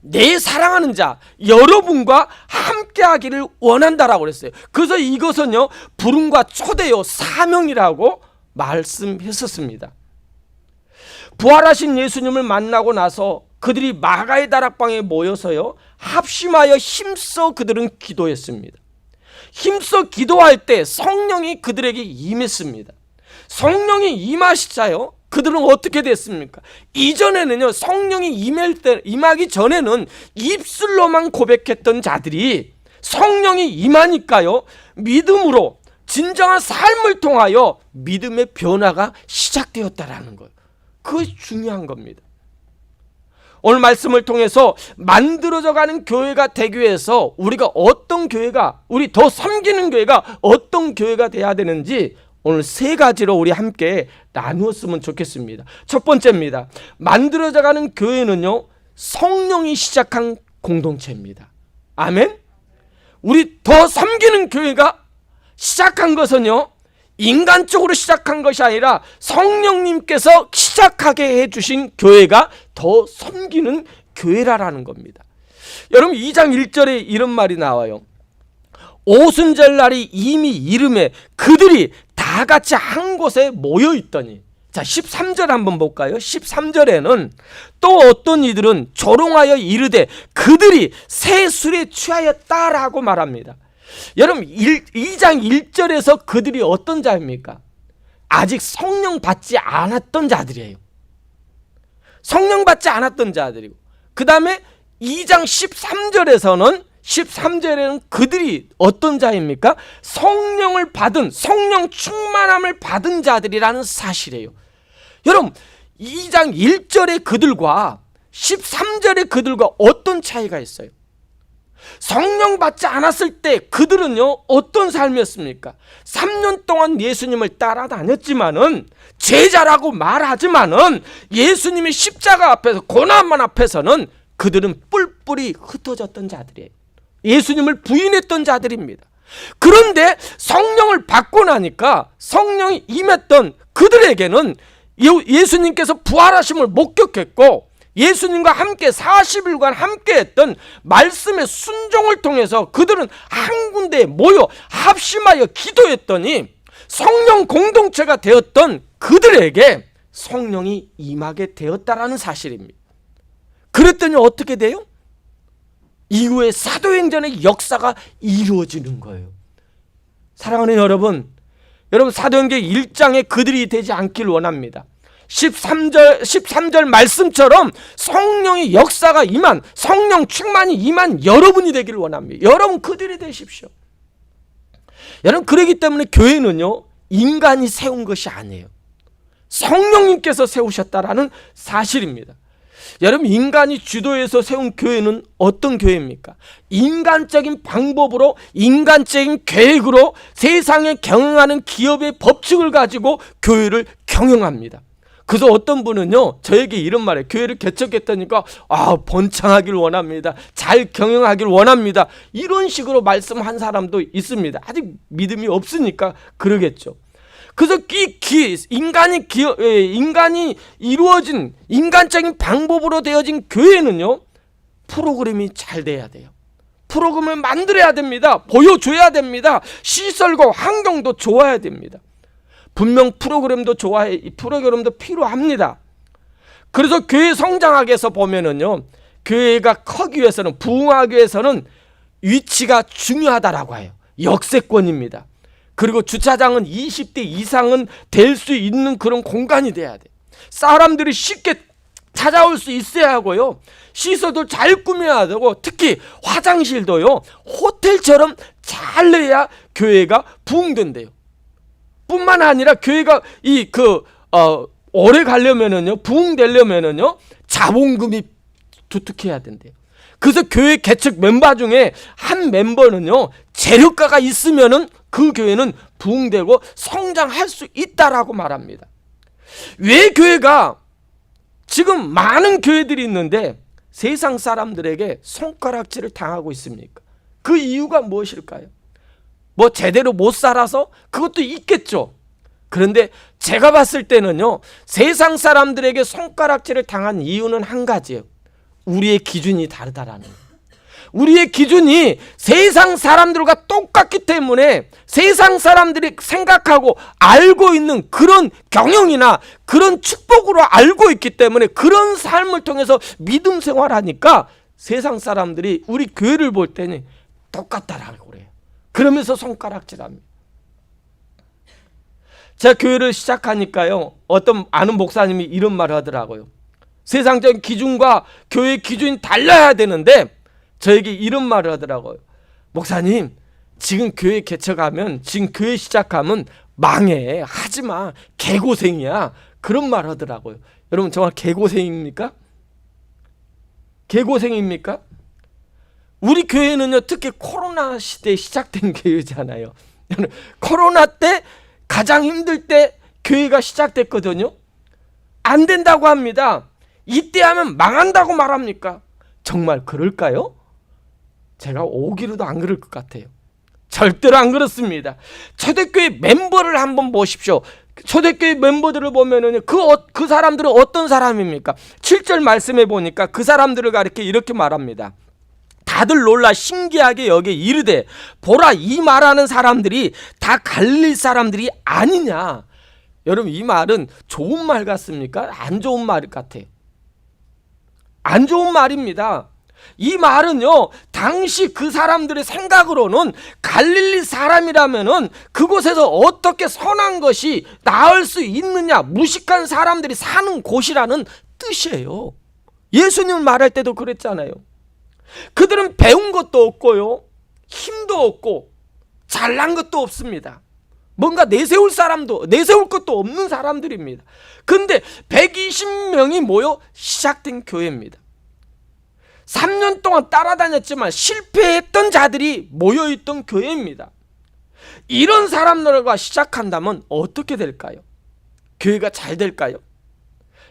내 사랑하는 자 여러분과 함께 하기를 원한다라고 그랬어요. 그래서 이것은요, 부름과 초대요, 사명이라고 말씀했었습니다. 부활하신 예수님을 만나고 나서 그들이 마가의 다락방에 모여서요, 합심하여 힘써 그들은 기도했습니다. 힘써 기도할 때 성령이 그들에게 임했습니다. 성령이 임하시자요, 그들은 어떻게 됐습니까? 이전에는요, 성령이 임하기 전에는 입술로만 고백했던 자들이 성령이 임하니까요, 믿음으로 진정한 삶을 통하여 믿음의 변화가 시작되었다라는 거예요. 그것이 중요한 겁니다. 오늘 말씀을 통해서 만들어져가는 교회가 되기 위해서 우리가 어떤 교회가, 우리 더 섬기는 교회가 어떤 교회가 돼야 되는지 오늘 세 가지로 우리 함께 나누었으면 좋겠습니다. 첫 번째입니다. 만들어져가는 교회는요, 성령이 시작한 공동체입니다. 아멘. 우리 더 섬기는 교회가 시작한 것은요, 인간적으로 시작한 것이 아니라 성령님께서 시작하게 해주신 교회가 더 섬기는 교회라는 겁니다. 여러분 2장 1절에 이런 말이 나와요. 오순절 날이 이미 이름에 그들이 다 같이 한 곳에 모여 있더니. 자, 13절 한번 볼까요? 13절에는 또 어떤 이들은 조롱하여 이르되 그들이 새 술에 취하였다라고 말합니다. 여러분 2장 1절에서 그들이 어떤 자입니까? 아직 성령 받지 않았던 자들이에요. 성령 받지 않았던 자들이고, 그 다음에 2장 13절에는 그들이 어떤 자입니까? 성령을 받은, 성령 충만함을 받은 자들이라는 사실이에요. 여러분 2장 1절의 그들과 13절의 그들과 어떤 차이가 있어요? 성령 받지 않았을 때 그들은요, 어떤 삶이었습니까? 3년 동안 예수님을 따라다녔지만은, 제자라고 말하지만은, 예수님의 십자가 앞에서, 고난만 앞에서는 그들은 뿔뿔이 흩어졌던 자들이에요. 예수님을 부인했던 자들입니다. 그런데 성령을 받고 나니까 성령이 임했던 그들에게는 예수님께서 부활하심을 목격했고, 예수님과 함께 40일간 함께했던 말씀의 순종을 통해서 그들은 한 군데에 모여 합심하여 기도했더니 성령 공동체가 되었던 그들에게 성령이 임하게 되었다라는 사실입니다. 그랬더니 어떻게 돼요? 이후에 사도행전의 역사가 이루어지는 거예요. 사랑하는 여러분 사도행전 1장에 그들이 되지 않길 원합니다. 13절 말씀처럼 성령의 역사가 임한, 성령 충만이 임한 여러분이 되기를 원합니다. 여러분 그들이 되십시오. 여러분, 그렇기 때문에 교회는요, 인간이 세운 것이 아니에요. 성령님께서 세우셨다라는 사실입니다. 여러분, 인간이 주도해서 세운 교회는 어떤 교회입니까? 인간적인 방법으로, 인간적인 계획으로 세상에 경영하는 기업의 법칙을 가지고 교회를 경영합니다. 그래서 어떤 분은요, 저에게 이런 말을, 교회를 개척했다니까 번창하길 원합니다, 잘 경영하길 원합니다, 이런 식으로 말씀한 사람도 있습니다. 아직 믿음이 없으니까 그러겠죠. 그래서 인간이 이루어진, 인간적인 방법으로 되어진 교회는요, 프로그램이 잘 돼야 돼요. 프로그램을 만들어야 됩니다. 보여줘야 됩니다. 시설과 환경도 좋아야 됩니다. 분명 프로그램도 프로그램도 필요합니다. 그래서 교회 성장하기 위해서 보면은요, 교회가 크기 위해서는, 부흥하기 위해서는 위치가 중요하다라고 해요. 역세권입니다. 그리고 주차장은 20대 이상은 될 수 있는 그런 공간이 돼야 돼. 사람들이 쉽게 찾아올 수 있어야 하고요, 시설도 잘 꾸며야 되고, 특히 화장실도요, 호텔처럼 잘 내야 교회가 부흥된대요. 뿐만 아니라 교회가 오래 가려면은요, 부흥되려면은요, 자본금이 두둑해야 된대요. 그래서 교회 개척 멤버 중에 한 멤버는요, 재력가가 있으면은 그 교회는 부흥되고 성장할 수 있다라고 말합니다. 왜 교회가 지금 많은 교회들이 있는데 세상 사람들에게 손가락질을 당하고 있습니까? 그 이유가 무엇일까요? 제대로 못 살아서? 그것도 있겠죠. 그런데 제가 봤을 때는요, 세상 사람들에게 손가락질을 당한 이유는 한 가지예요. 우리의 기준이 다르다라는 거예요. 우리의 기준이 세상 사람들과 똑같기 때문에 세상 사람들이 생각하고 알고 있는 그런 경영이나 그런 축복으로 알고 있기 때문에 그런 삶을 통해서 믿음 생활하니까 세상 사람들이 우리 교회를 볼 때는 똑같다라고 그래요. 그러면서 손가락질합니다. 제가 교회를 시작하니까요, 어떤 아는 목사님이 이런 말을 하더라고요. 세상적인 기준과 교회 기준이 달라야 되는데 저에게 이런 말을 하더라고요. 목사님, 지금 교회 개척하면, 지금 교회 시작하면 망해. 하지마. 개고생이야. 그런 말 하더라고요. 여러분, 정말 개고생입니까? 개고생입니까? 우리 교회는요, 특히 코로나 시대에 시작된 교회잖아요. 코로나 때 가장 힘들 때 교회가 시작됐거든요. 안 된다고 합니다. 이때 하면 망한다고 말합니까? 정말 그럴까요? 제가 오기로도 안 그럴 것 같아요. 절대로 안 그렇습니다. 초대교회 멤버를 한번 보십시오. 초대교회 멤버들을 보면은 그 사람들은 어떤 사람입니까? 7절 말씀해 보니까 그 사람들을 가리켜 이렇게 말합니다. 다들 놀라 신기하게 여기 이르되 보라, 이 말하는 사람들이 다 갈릴리 사람들이 아니냐. 여러분, 이 말은 좋은 말 같습니까? 안 좋은 말 같아요. 안 좋은 말입니다. 이 말은요, 당시 그 사람들의 생각으로는 갈릴리 사람이라면은 그곳에서 어떻게 선한 것이 나을 수 있느냐, 무식한 사람들이 사는 곳이라는 뜻이에요. 예수님 말할 때도 그랬잖아요. 그들은 배운 것도 없고요, 힘도 없고 잘난 것도 없습니다. 뭔가 내세울 것도 없는 사람들입니다. 근데 120명이 모여 시작된 교회입니다. 3년 동안 따라다녔지만 실패했던 자들이 모여있던 교회입니다. 이런 사람들과 시작한다면 어떻게 될까요? 교회가 잘 될까요?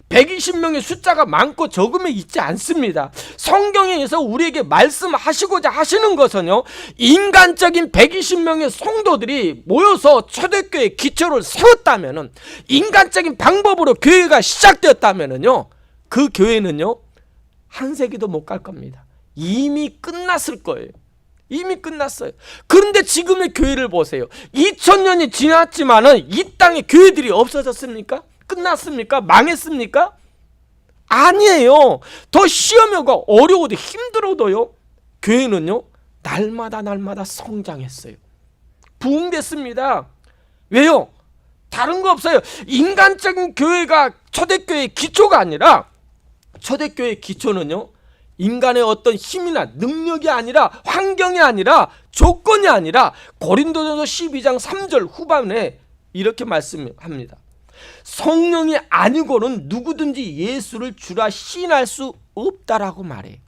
120명의 숫자가 많고 적음에 있지 않습니다. 성경에서 우리에게 말씀하시고자 하시는 것은요, 인간적인 120명의 성도들이 모여서 초대교회 기초를 세웠다면은, 인간적인 방법으로 교회가 시작되었다면은요, 그 교회는요, 한 세기도 못 갈 겁니다. 이미 끝났을 거예요. 이미 끝났어요. 그런데 지금의 교회를 보세요. 2000년이 지났지만은 이 땅에 교회들이 없어졌습니까? 끝났습니까? 망했습니까? 아니에요. 더 시험하고 어려워도 힘들어도요, 교회는요, 날마다 성장했어요. 부흥됐습니다. 왜요? 다른 거 없어요. 인간적인 교회가 초대교회의 기초가 아니라, 초대교회의 기초는요, 인간의 어떤 힘이나 능력이 아니라, 환경이 아니라, 조건이 아니라, 고린도전서 12장 3절 후반에 이렇게 말씀합니다. 성령이 아니고는 누구든지 예수를 주라 시인할 수 없다라고 말해.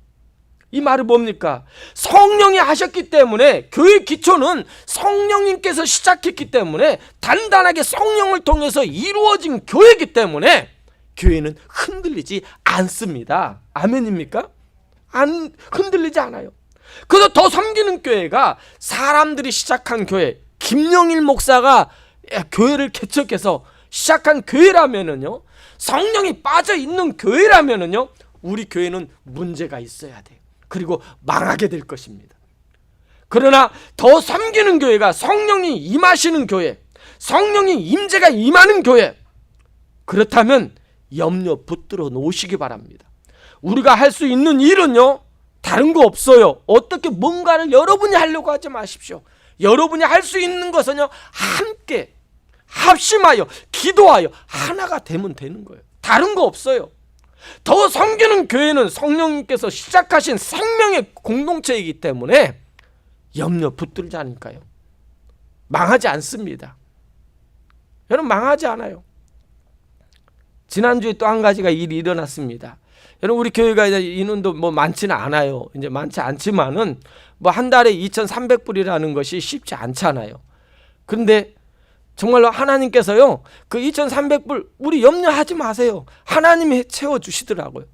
이 말은 뭡니까? 성령이 하셨기 때문에, 교회 기초는 성령님께서 시작했기 때문에, 단단하게 성령을 통해서 이루어진 교회이기 때문에 교회는 흔들리지 않습니다. 아멘입니까? 흔들리지 않아요. 그래서 더 섬기는 교회가 사람들이 시작한 교회, 김영일 목사가 교회를 개척해서 시작한 교회라면은요, 성령이 빠져 있는 교회라면은요, 우리 교회는 문제가 있어야 돼요. 그리고 망하게 될 것입니다. 그러나 더 섬기는 교회가 성령이 임하시는 교회, 성령이 임재가 임하는 교회, 그렇다면 염려 붙들어 놓으시기 바랍니다. 우리가 할 수 있는 일은요, 다른 거 없어요. 어떻게 뭔가를 여러분이 하려고 하지 마십시오. 여러분이 할 수 있는 것은요, 함께 합심하여 기도하여 하나가 되면 되는 거예요. 다른 거 없어요. 더 섬기는 교회는 성령님께서 시작하신 생명의 공동체이기 때문에 염려 붙들지 않을까요? 망하지 않습니다. 여러분, 망하지 않아요. 지난주에 또 한 가지가 일이 일어났습니다. 여러분, 우리 교회가 이제 인원도 뭐 많지는 않아요. 이제 많지 않지만은 뭐 한 달에 2,300불이라는 것이 쉽지 않잖아요. 그런데 정말로 하나님께서요, 그 2,300불 우리 염려하지 마세요. 하나님이 채워주시더라고요.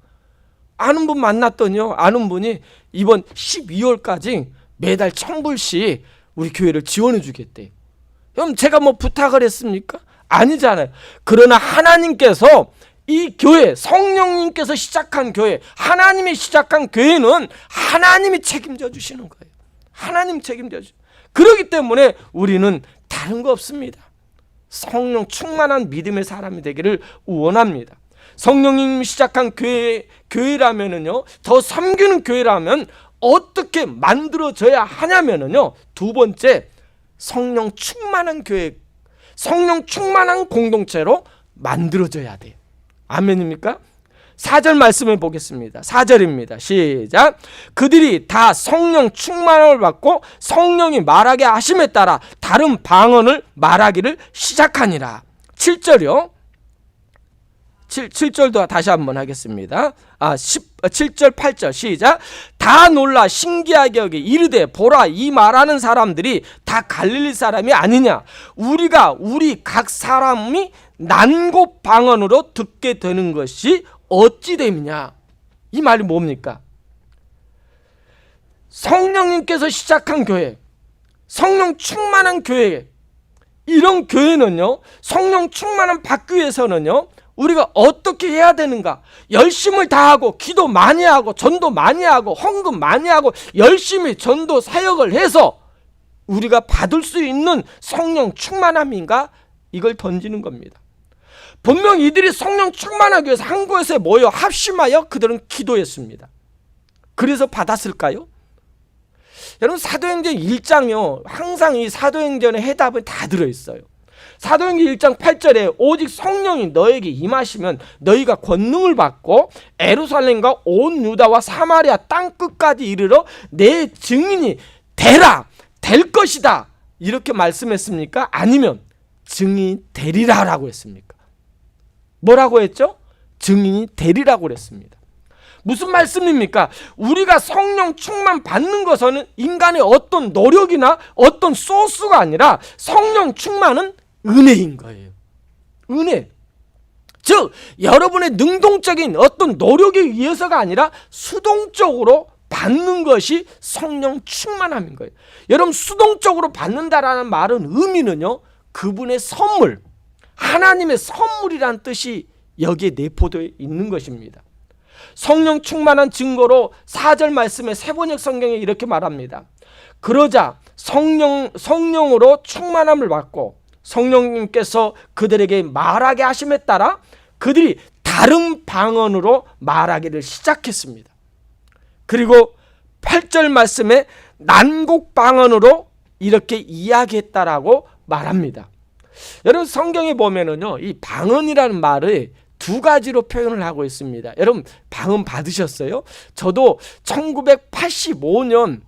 아는 분 만났더니요, 아는 분이 이번 12월까지 매달 1,000불씩 우리 교회를 지원해 주겠대요. 그럼 제가 뭐 부탁을 했습니까? 아니잖아요. 그러나 하나님께서 이 교회, 성령님께서 시작한 교회, 하나님이 시작한 교회는 하나님이 책임져 주시는 거예요. 하나님 책임져 주시는. 그렇기 때문에 우리는 다른 거 없습니다. 성령 충만한 믿음의 사람이 되기를 원합니다. 성령님이 시작한 교회라면은요, 더 섬기는 교회라면 어떻게 만들어져야 하냐면요, 두 번째, 성령 충만한 교회, 성령 충만한 공동체로 만들어져야 돼요. 아멘입니까? 4절 말씀을 보겠습니다. 4절입니다. 시작. 그들이 다 성령 충만을 받고 성령이 말하게 하심에 따라 다른 방언을 말하기를 시작하니라. 7절이요. 7절도 다시 한번 하겠습니다. 7절 8절 시작. 다 놀라 신기하게 여기 이르되 보라, 이 말하는 사람들이 다 갈릴리 사람이 아니냐. 우리 각 사람이 난곡 방언으로 듣게 되는 것이 어찌 됨이냐. 이 말이 뭡니까? 성령님께서 시작한 교회, 성령 충만한 교회, 이런 교회는요, 성령 충만한 받기 위해서는요, 우리가 어떻게 해야 되는가? 열심을 다하고 기도 많이 하고 전도 많이 하고 헌금 많이 하고 열심히 전도 사역을 해서 우리가 받을 수 있는 성령 충만함인가? 이걸 던지는 겁니다. 분명 이들이 성령 충만하기 위해서 한 곳에 모여 합심하여 그들은 기도했습니다. 그래서 받았을까요? 여러분, 사도행전 1장이요, 항상 이 사도행전의 해답은 다 들어있어요. 사도행전 1장 8절에 오직 성령이 너에게 임하시면 너희가 권능을 받고 예루살렘과 온 유다와 사마리아 땅 끝까지 이르러 내 증인이 되라, 될 것이다, 이렇게 말씀했습니까? 아니면 증인이 되리라라고 했습니까? 뭐라고 했죠? 증인이 되리라고 그랬습니다. 무슨 말씀입니까? 우리가 성령 충만 받는 것은 인간의 어떤 노력이나 어떤 소스가 아니라 성령 충만은 은혜인 거예요. 은혜. 즉 여러분의 능동적인 어떤 노력에 의해서가 아니라 수동적으로 받는 것이 성령 충만함인 거예요. 여러분, 수동적으로 받는다라는 말은 의미는요, 그분의 선물, 하나님의 선물이란 뜻이 여기에 내포되어 있는 것입니다. 성령 충만한 증거로 4절 말씀에 세번역 성경에 이렇게 말합니다. 그러자 성령으로 충만함을 받고 성령님께서 그들에게 말하게 하심에 따라 그들이 다른 방언으로 말하기를 시작했습니다. 그리고 8절 말씀에 난곡 방언으로 이렇게 이야기했다라고 말합니다. 여러분, 성경에 보면은요, 이 방언이라는 말을 두 가지로 표현을 하고 있습니다. 여러분, 방언 받으셨어요? 저도 1985년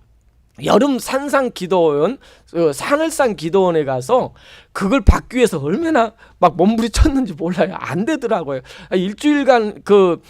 여름 산상 기도원, 산을산 기도원에 가서 그걸 받기 위해서 얼마나 막 몸부림쳤는지 몰라요. 안 되더라고요. 일주일간 그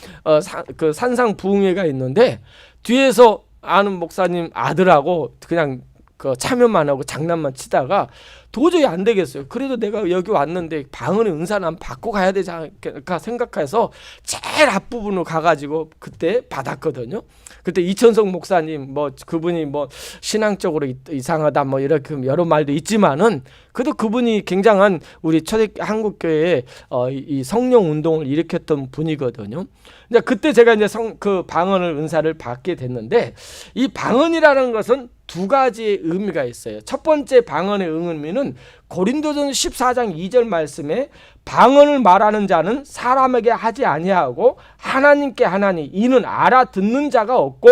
산상 부흥회가 있는데 뒤에서 아는 목사님 아들하고 그냥 그 참여만 하고 장난만 치다가 도저히 안 되겠어요. 그래도 내가 여기 왔는데 방언의 은사는 한번 받고 가야 되지 않을까 생각해서 제일 앞부분으로 가가지고 그때 받았거든요. 그때 이천석 목사님 뭐 그분이 뭐 신앙적으로 이상하다 뭐 이렇게 여러 말도 있지만은 그래도 그분이 굉장한 우리 초대교회 한국교회에 이 성령 운동을 일으켰던 분이거든요. 이제 그때 제가 이제 그 방언을 은사를 받게 됐는데 이 방언이라는 것은 두 가지의 의미가 있어요. 첫 번째 방언의 의미는 고린도전서 14장 2절 말씀에 방언을 말하는 자는 사람에게 하지 아니하고 하나님께 하나니 이는 알아듣는 자가 없고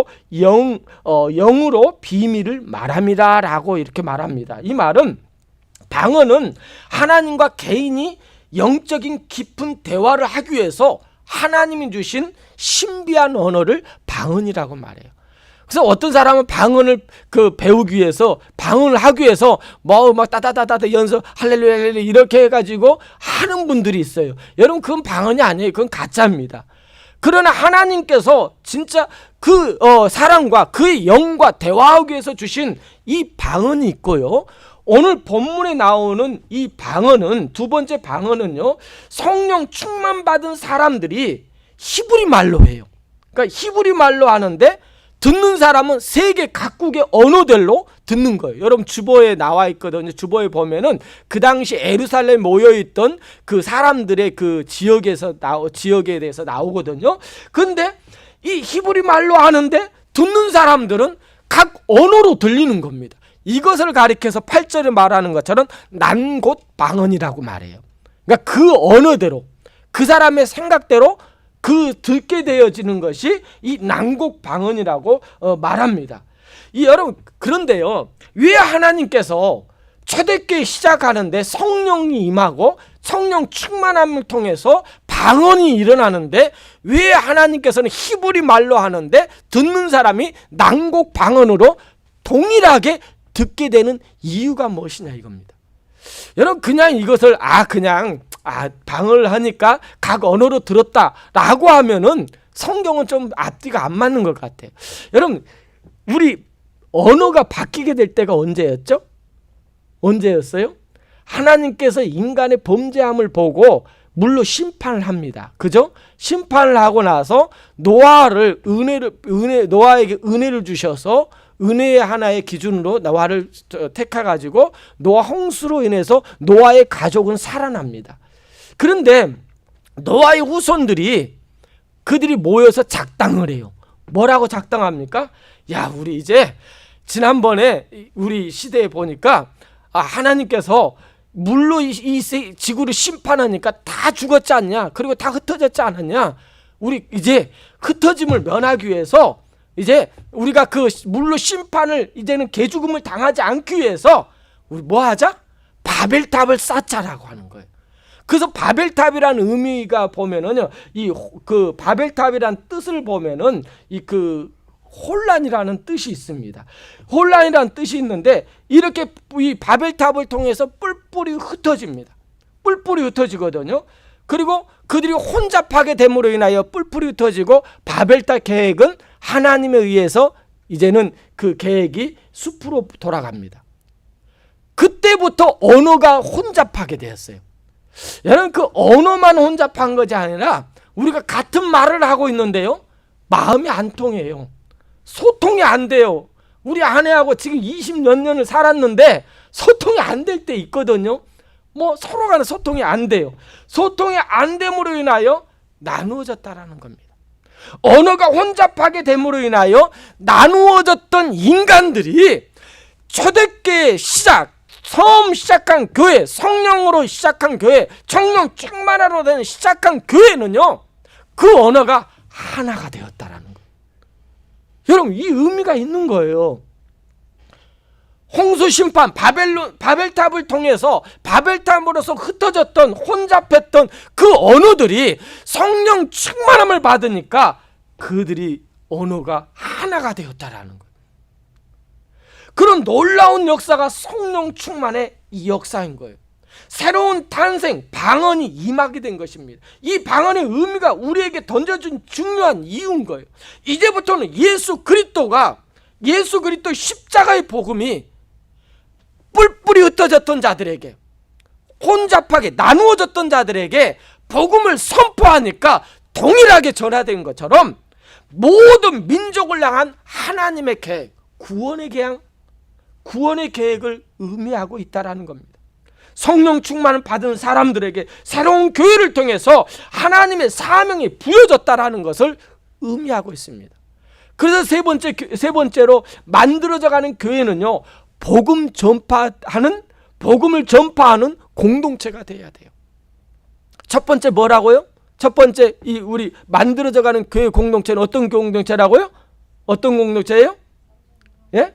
영으로 비밀을 말함이라 라고 이렇게 말합니다. 이 말은 방언은 하나님과 개인이 영적인 깊은 대화를 하기 위해서 하나님이 주신 신비한 언어를 방언이라고 말해요. 그래서 어떤 사람은 방언을 배우기 위해서 방언을 하기 위해서 막 따다다다다 연습 할렐루야 할렐루야 이렇게 해가지고 하는 분들이 있어요. 여러분, 그건 방언이 아니에요. 그건 가짜입니다. 그러나 하나님께서 진짜 그 사람과 그의 영과 대화하기 위해서 주신 이 방언이 있고요. 오늘 본문에 나오는 이 방언은, 두 번째 방언은요, 성령 충만 받은 사람들이 히브리 말로 해요. 그러니까 히브리 말로 하는데 듣는 사람은 세계 각국의 언어들로 듣는 거예요. 여러분, 주보에 나와 있거든요. 주보에 보면은 그 당시 예루살렘에 모여있던 그 사람들의 그 지역에 대해서 나오거든요. 근데 이 히브리 말로 하는데 듣는 사람들은 각 언어로 들리는 겁니다. 이것을 가리켜서 8절에 말하는 것처럼 난곳 방언이라고 말해요. 그러니까 그 언어대로, 그 사람의 생각대로 듣게 되어지는 것이 이 난곡 방언이라고 말합니다. 여러분, 그런데요, 왜 하나님께서 초대교회 시작하는데 성령이 임하고 성령 충만함을 통해서 방언이 일어나는데 왜 하나님께서는 히브리 말로 하는데 듣는 사람이 난곡 방언으로 동일하게 듣게 되는 이유가 무엇이냐 이겁니다. 여러분, 그냥 이것을 방언을 하니까 각 언어로 들었다라고 하면은 성경은 좀 앞뒤가 안 맞는 것 같아요. 여러분, 우리 언어가 바뀌게 될 때가 언제였죠? 언제였어요? 하나님께서 인간의 범죄함을 보고 물로 심판을 합니다. 그죠? 심판을 하고 나서 노아에게 은혜를 주셔서 은혜의 하나의 기준으로 노아를 택해가지고 노아 홍수로 인해서 노아의 가족은 살아납니다. 그런데 노아의 후손들이 그들이 모여서 작당을 해요. 뭐라고 작당합니까? 야, 우리 이제 지난번에 우리 시대에 보니까 하나님께서 물로 이 지구를 심판하니까 다 죽었지 않냐? 그리고 다 흩어졌지 않았냐? 우리 이제 흩어짐을 면하기 위해서 이제 우리가 그 물로 심판을 이제는 개죽음을 당하지 않기 위해서 우리 뭐 하자? 바벨탑을 쌓자라고 하는 거예요. 그래서 바벨탑이라는 의미가 보면은요, 그 바벨탑이라는 뜻을 보면은 혼란이라는 뜻이 있습니다. 혼란이라는 뜻이 있는데 이렇게 이 바벨탑을 통해서 뿔뿔이 흩어집니다. 뿔뿔이 흩어지거든요. 그리고 그들이 혼잡하게 됨으로 인하여 뿔뿔이 흩어지고 바벨탑 계획은 하나님에 의해서 이제는 그 계획이 숲으로 돌아갑니다. 그때부터 언어가 혼잡하게 되었어요. 여러분, 그 언어만 혼잡한 것이 아니라 우리가 같은 말을 하고 있는데요, 마음이 안 통해요. 소통이 안 돼요. 우리 아내하고 지금 20몇 년을 살았는데 소통이 안 될 때 있거든요. 서로 간에 소통이 안 돼요. 소통이 안 됨으로 인하여 나누어졌다라는 겁니다. 언어가 혼잡하게 됨으로 인하여 나누어졌던 인간들이 초대교회 처음 시작한 교회, 성령으로 시작한 교회, 성령 충만하로 된 시작한 교회는요, 그 언어가 하나가 되었다라는 거예요. 여러분, 이 의미가 있는 거예요. 홍수 심판, 바벨탑을 통해서 바벨탑으로서 흩어졌던 혼잡했던 그 언어들이 성령 충만함을 받으니까 그들이 언어가 하나가 되었다라는 거예요. 그런 놀라운 역사가 성령 충만의 이 역사인 거예요. 새로운 탄생, 방언이 임하게 된 것입니다. 이 방언의 의미가 우리에게 던져준 중요한 이유인 거예요. 이제부터는 예수 그리스도 십자가의 복음이 뿔뿔이 흩어졌던 자들에게, 혼잡하게 나누어졌던 자들에게 복음을 선포하니까 동일하게 전하된 것처럼 모든 민족을 향한 하나님의 계획, 구원의 계획을 의미하고 있다라는 겁니다. 성령 충만을 받은 사람들에게 새로운 교회를 통해서 하나님의 사명이 부여졌다라는 것을 의미하고 있습니다. 그래서 세 번째로 만들어져가는 교회는요, 복음을 전파하는 공동체가 돼야 돼요. 첫 번째 뭐라고요? 첫 번째 우리 만들어져가는 교회 공동체는 어떤 공동체라고요? 어떤 공동체예요? 예?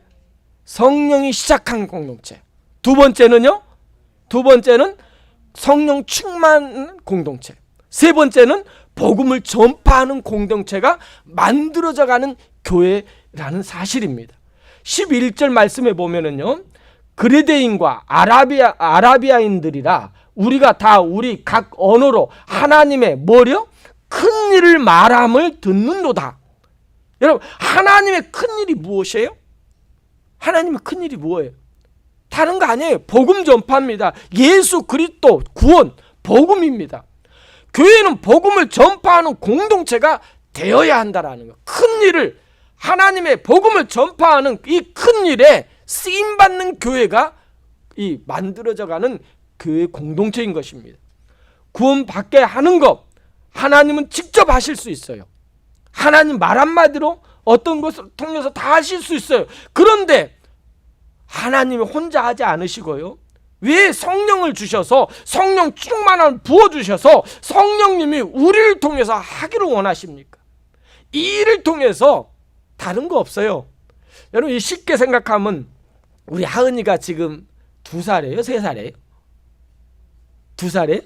성령이 시작한 공동체. 두 번째는 성령 충만 공동체. 세 번째는 복음을 전파하는 공동체가 만들어져가는 교회라는 사실입니다. 11절 말씀에 보면은요, 그레데인과 아라비아인들이라 우리가 다 우리 각 언어로 하나님의 큰 일을 말함을 듣는도다. 여러분, 하나님의 큰 일이 무엇이에요? 하나님의 큰 일이 뭐예요? 다른 거 아니에요. 복음 전파입니다. 예수 그리스도 구원, 복음입니다. 교회는 복음을 전파하는 공동체가 되어야 한다라는 거. 큰 일을, 하나님의 복음을 전파하는 이 큰 일에 쓰임받는 교회가 이 만들어져가는 교회 공동체인 것입니다. 구원받게 하는 것, 하나님은 직접 하실 수 있어요. 하나님 말 한마디로 어떤 것을 통해서 다 하실 수 있어요. 그런데 하나님이 혼자 하지 않으시고요, 왜 성령을 주셔서 성령 충만함을 부어주셔서 성령님이 우리를 통해서 하기를 원하십니까? 이 일을 통해서 다른 거 없어요. 여러분, 쉽게 생각하면 우리 하은이가 지금 2살이에요? 3살이에요? 2살이에요?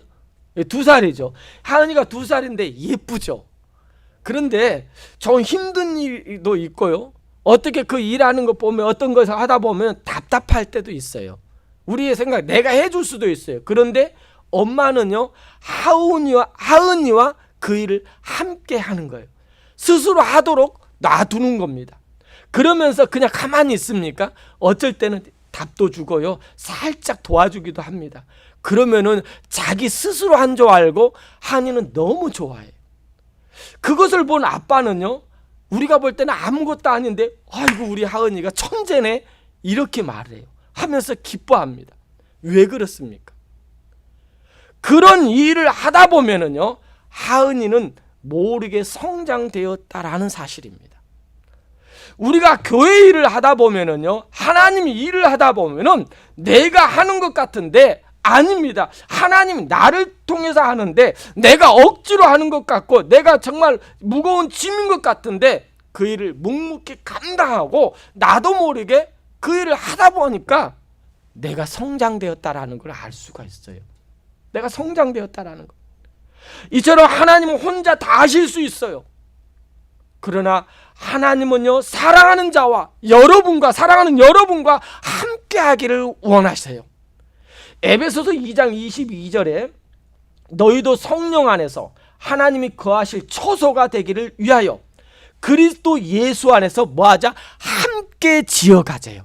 2살이죠. 하은이가 2살인데 예쁘죠. 그런데 좀 힘든 일도 있고요. 어떻게 그 일하는 거 보면 어떤 것을 하다 보면 답답할 때도 있어요. 우리의 생각, 내가 해줄 수도 있어요. 그런데 엄마는요, 하은이와 그 일을 함께 하는 거예요. 스스로 하도록 놔두는 겁니다. 그러면서 그냥 가만히 있습니까? 어쩔 때는 답도 주고요, 살짝 도와주기도 합니다. 그러면은 자기 스스로 한 줄 알고 하은이는 너무 좋아해요. 그것을 본 아빠는요, 우리가 볼 때는 아무것도 아닌데 아이고 우리 하은이가 천재네 이렇게 말해요. 하면서 기뻐합니다. 왜 그렇습니까? 그런 일을 하다 보면은요, 하은이는 모르게 성장되었다라는 사실입니다. 우리가 교회 일을 하다 보면은요, 하나님이 일을 하다 보면은 내가 하는 것 같은데 아닙니다. 하나님이 나를 통해서 하는데 내가 억지로 하는 것 같고 내가 정말 무거운 짐인 것 같은데 그 일을 묵묵히 감당하고 나도 모르게 그 일을 하다 보니까 내가 성장되었다라는 걸 알 수가 있어요. 내가 성장되었다라는 거. 이처럼 하나님은 혼자 다 하실 수 있어요. 그러나 하나님은요, 사랑하는 자와 사랑하는 여러분과 함께 하기를 원하세요. 에베소서 2장 22절에 너희도 성령 안에서 하나님이 거하실 처소가 되기를 위하여 그리스도 예수 안에서 뭐하자? 함께 지어가자요.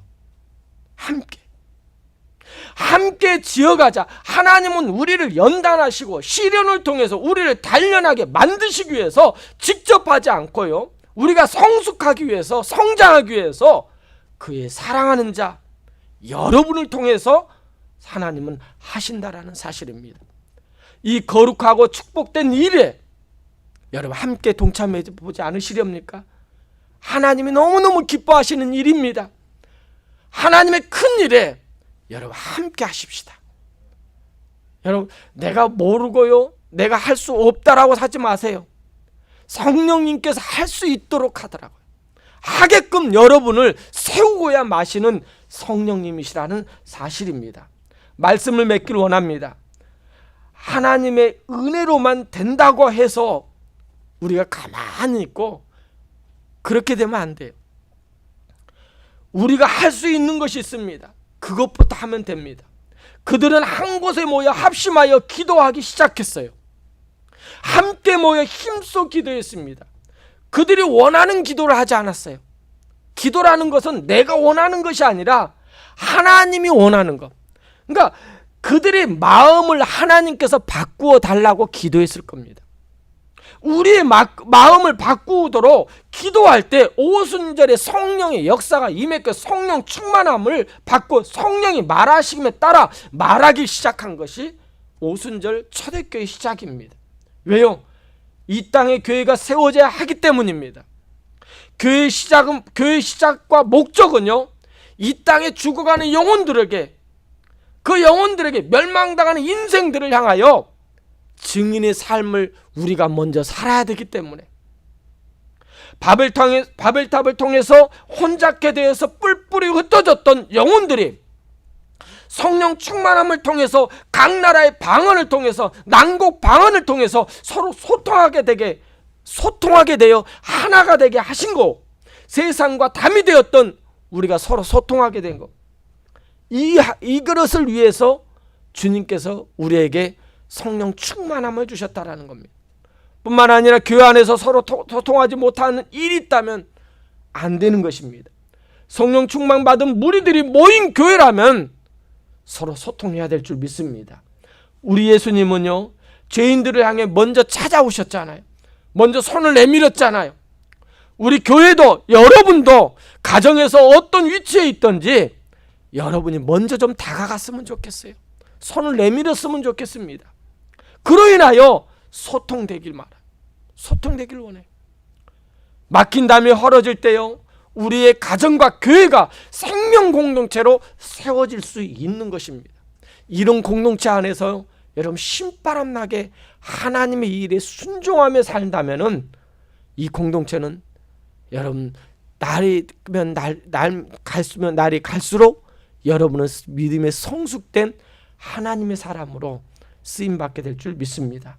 함께 지어가자. 하나님은 우리를 연단하시고 시련을 통해서 우리를 단련하게 만드시기 위해서 직접 하지 않고요, 우리가 성숙하기 위해서, 성장하기 위해서 그의 사랑하는 자 여러분을 통해서 하나님은 하신다라는 사실입니다. 이 거룩하고 축복된 일에 여러분 함께 동참해 보지 않으시렵니까? 하나님이 너무너무 기뻐하시는 일입니다. 하나님의 큰 일에 여러분 함께 하십시다. 여러분, 내가 모르고요, 내가 할 수 없다라고 하지 마세요. 성령님께서 할 수 있도록 하더라고요. 하게끔 여러분을 세우고야 마시는 성령님이시라는 사실입니다. 말씀을 맺기를 원합니다. 하나님의 은혜로만 된다고 해서 우리가 가만히 있고 그렇게 되면 안 돼요. 우리가 할 수 있는 것이 있습니다. 그것부터 하면 됩니다. 그들은 한 곳에 모여 합심하여 기도하기 시작했어요. 함께 모여 힘써 기도했습니다. 그들이 원하는 기도를 하지 않았어요. 기도라는 것은 내가 원하는 것이 아니라 하나님이 원하는 것. 그러니까 그들의 마음을 하나님께서 바꾸어 달라고 기도했을 겁니다. 우리의 마음을 바꾸도록 기도할 때 오순절에 성령의 역사가 임했고 성령 충만함을 받고 성령이 말하심에 따라 말하기 시작한 것이 오순절 초대교회 시작입니다. 왜요? 이 땅에 교회가 세워져야 하기 때문입니다. 교회의 시작과 목적은요, 이 땅에 죽어가는 영혼들에게, 그 영혼들에게 멸망당하는 인생들을 향하여 증인의 삶을 우리가 먼저 살아야 되기 때문에 바벨탑을 통해서 혼잡게 되어서 뿔뿔이 흩어졌던 영혼들이 성령 충만함을 통해서 각 나라의 방언을 통해서 난곡 방언을 통해서 서로 소통하게 되어 하나가 되게 하신 거, 세상과 담이 되었던 우리가 서로 소통하게 된 거, 이 그릇을 위해서 주님께서 우리에게 성령 충만함을 주셨다라는 겁니다. 뿐만 아니라 교회 안에서 서로 소통하지 못하는 일이 있다면 안 되는 것입니다. 성령 충만 받은 무리들이 모인 교회라면 서로 소통해야 될 줄 믿습니다. 우리 예수님은요, 죄인들을 향해 먼저 찾아오셨잖아요. 먼저 손을 내밀었잖아요. 우리 교회도, 여러분도 가정에서 어떤 위치에 있든지 여러분이 먼저 좀 다가갔으면 좋겠어요. 손을 내밀었으면 좋겠습니다. 그로 인하여 소통되길 원해요. 막힌 담이 헐어질 때요, 우리의 가정과 교회가 생명 공동체로 세워질 수 있는 것입니다. 이런 공동체 안에서 여러분 신바람 나게 하나님의 일에 순종하며 산다면은 이 공동체는 여러분 날이 갈수록 여러분은 믿음의 성숙된 하나님의 사람으로 쓰임받게 될 줄 믿습니다.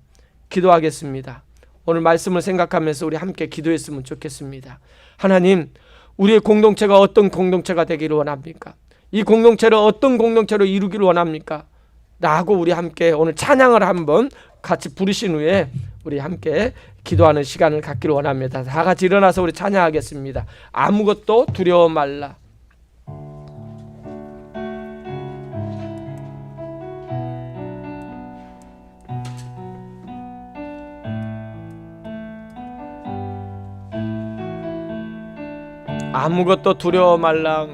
기도하겠습니다. 오늘 말씀을 생각하면서 우리 함께 기도했으면 좋겠습니다. 하나님, 우리의 공동체가 어떤 공동체가 되기를 원합니까? 이 공동체를 어떤 공동체로 이루기를 원합니까? 라고 우리 함께 오늘 찬양을 한번 같이 부르신 후에 우리 함께 기도하는 시간을 갖기를 원합니다. 다 같이 일어나서 우리 찬양하겠습니다. 아무것도 두려워 말라. 아무것도 두려워 말라.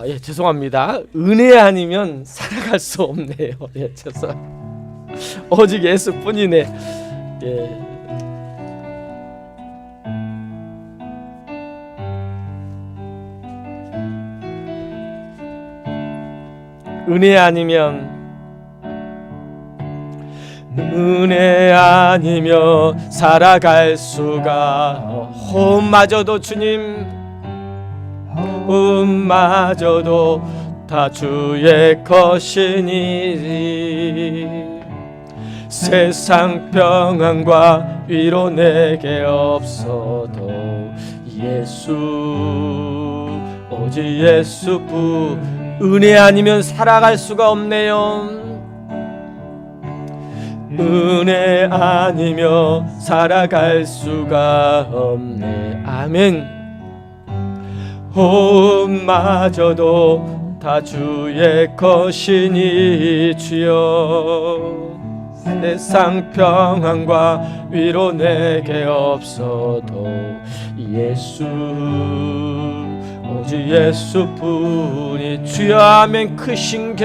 예, 죄송합니다. 은혜 아니면 살아갈 수 없네요. 예, 죄송. 오직 예수뿐이네. 예. 은혜 아니면 살아갈 수가 마저도 주님 마저도 다 주의 것이니 세상 평안과 위로 내게 없어도 오직 예수뿐. 은혜 아니면 살아갈 수가 없네요. 은혜 아니며 살아갈 수가 없네. 아멘. 마저도 다 주의 것이니 주여 세상 평안과 위로 내게 없어도 오직 예수뿐이 주여. 아멘. 크신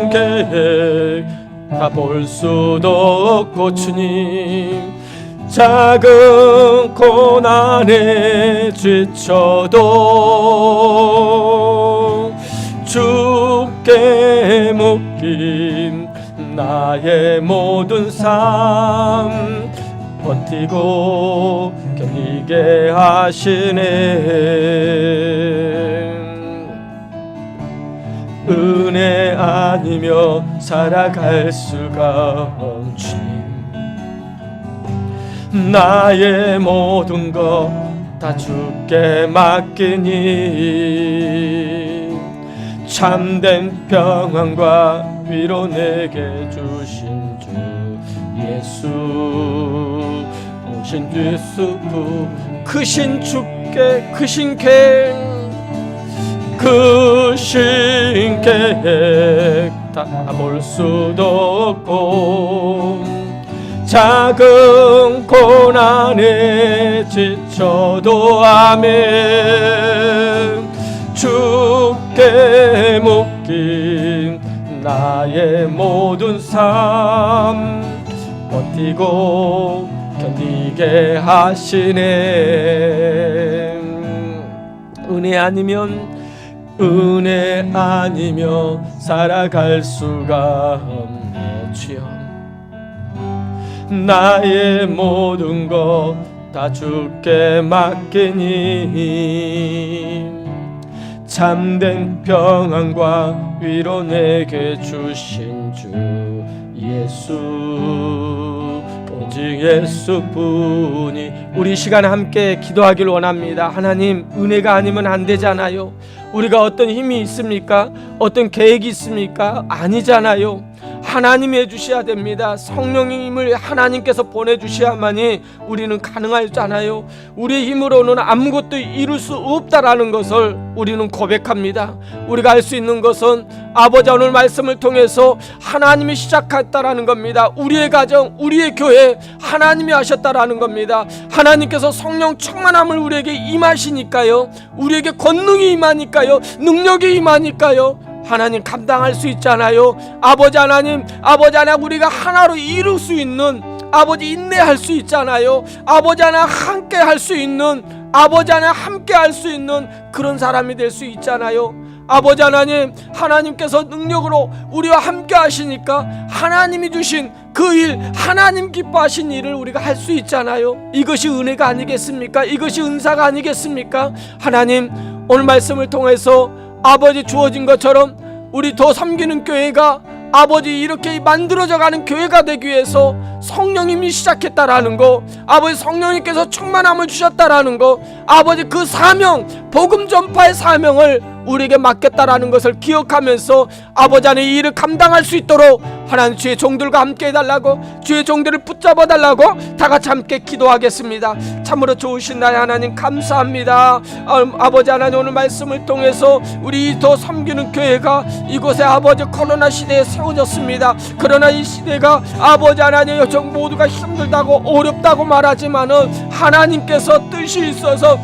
계획 다 볼 수도 없고 주님 작은 고난에 지쳐도 주께 묶인 나의 모든 삶 버티고 견디게 하시네. 은혜 아니며 살아갈 수가 없지. 나의 모든 것 다 주께 맡기니 참된 평안과 위로 내게 주신 주 오신 예수뿐. 크신 주께 크신 계획 다 볼 수도 없고 작은 고난에 지쳐도 아멘. 주께 묶인 나의 모든 삶 버티고 견디게 하시네. 은혜 아니며 살아갈 수가 없네. 주여 나의 모든 것 다 주께 맡기니 참된 평안과 위로 내게 주신 주 오직 예수뿐이. 우리 시간 함께 기도하기를 원합니다. 하나님, 은혜가 아니면 안 되잖아요. 우리가 어떤 힘이 있습니까? 어떤 계획이 있습니까? 아니잖아요. 하나님이 해주셔야 됩니다. 성령님을 하나님께서 보내주셔야만이 우리는 가능하잖아요. 우리의 힘으로는 아무것도 이룰 수 없다라는 것을 우리는 고백합니다. 우리가 알 수 있는 것은 아버지 오늘 말씀을 통해서 하나님이 시작했다라는 겁니다. 우리의 가정, 우리의 교회 하나님이 하셨다라는 겁니다. 하나님께서 성령 충만함을 우리에게 임하시니까요. 우리에게 권능이 임하니까요. 능력이 임하니까요. 하나님 감당할 수 있잖아요. 아버지 하나님 우리가 하나로 이룰 수 있는 아버지 인내할 수 있잖아요. 아버지 하나 함께 할 수 있는, 아버지 하나 함께 할 수 있는 그런 사람이 될 수 있잖아요. 아버지 하나님, 하나님께서 능력으로 우리와 함께 하시니까 하나님이 주신 그 일, 하나님 기뻐하신 일을 우리가 할 수 있잖아요. 이것이 은혜가 아니겠습니까? 이것이 은사가 아니겠습니까? 하나님, 오늘 말씀을 통해서 아버지 주어진 것처럼 우리 더 섬기는 교회가 아버지 이렇게 만들어져 가는 교회가 되기 위해서 성령님이 시작했다라는 거, 아버지 성령님께서 충만함을 주셨다라는 거, 아버지 그 사명, 복음 전파의 사명을 우리에게 맡겼다라는 것을 기억하면서 아버지 안에 이 일을 감당할 수 있도록 하나님 주의 종들과 함께 해달라고, 주의 종들을 붙잡아 달라고 다 같이 함께 기도하겠습니다. 참으로 좋으신 나의 하나님 감사합니다. 아버지 하나님, 오늘 말씀을 통해서 우리 더 섬기는 교회가 이곳에 아버지 코로나 시대에 세워졌습니다. 그러나 이 시대가 아버지 하나님 여정 모두가 힘들다고 어렵다고 말하지만은 하나님께서 뜻이 있어서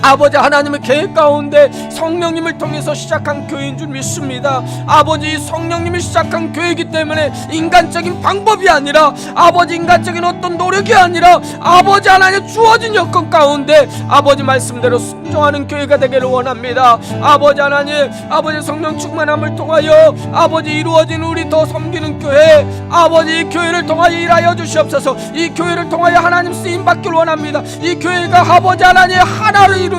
아버지 하나님의 계획 가운데 성령님을 통해서 시작한 교회인 줄 믿습니다. 아버지 성령님이 시작한 교회이기 때문에 인간적인 방법이 아니라, 아버지 인간적인 어떤 노력이 아니라 아버지 하나님 주어진 여건 가운데 아버지 말씀대로 순종하는 교회가 되기를 원합니다. 아버지 하나님, 아버지 성령 충만함을 통하여 아버지 이루어진 우리 더 섬기는 교회, 아버지 이 교회를 통하여 일하여 주시옵소서. 이 교회를 통하여 하나님 쓰임 받기를 원합니다. 이 교회가 아버지 하나님 하나를 이루는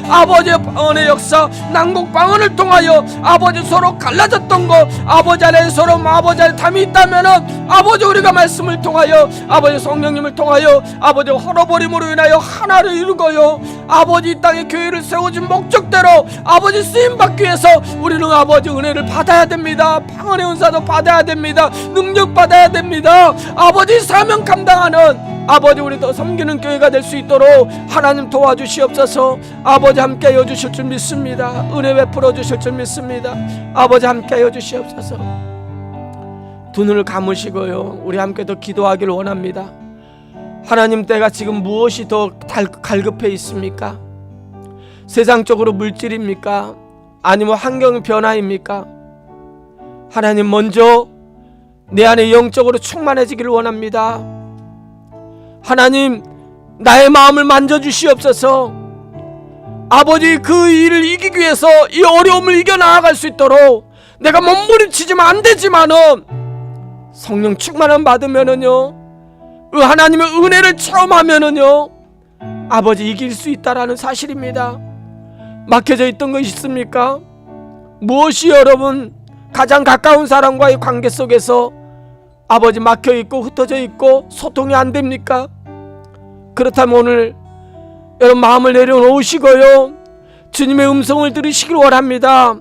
아버지의 방언의 역사, 난국 방언을 통하여 아버지 서로 갈라졌던 것, 아버지 안에 서로 아버지 안에 담이 있다면은 아버지 우리가 말씀을 통하여 아버지 성령님을 통하여 아버지 헐어버림으로 인하여 하나를 이루고요, 아버지 이 땅에 교회를 세워진 목적대로 아버지 쓰임 받기 위해서 우리는 아버지 은혜를 받아야 됩니다. 방언의 은사도 받아야 됩니다. 능력 받아야 됩니다. 아버지 사명 감당하는 아버지 우리 더 섬기는 교회가 될 수 있도록 하나님 도와주시옵소서. 아버지 함께하여 주실 줄 믿습니다. 은혜 베풀어 주실 줄 믿습니다. 아버지 함께하여 주시옵소서. 두 눈을 감으시고요, 우리 함께 더 기도하기를 원합니다. 하나님, 때가 지금 무엇이 더 갈급해 있습니까? 세상적으로 물질입니까? 아니면 환경 변화입니까? 하나님, 먼저 내 안에 영적으로 충만해지기를 원합니다. 하나님, 나의 마음을 만져주시옵소서. 아버지, 그 일을 이기기 위해서 이 어려움을 이겨나갈 수 있도록 내가 몸부림치지만 안 되지만은 성령 충만함 받으면은요, 하나님의 은혜를 체험하면은요, 아버지 이길 수 있다라는 사실입니다. 막혀져 있던 것이 있습니까? 무엇이 여러분 가장 가까운 사람과의 관계 속에서 아버지 막혀 있고 흩어져 있고 소통이 안 됩니까? 그렇다면 오늘 여러분 마음을 내려놓으시고요, 주님의 음성을 들으시길 원합니다.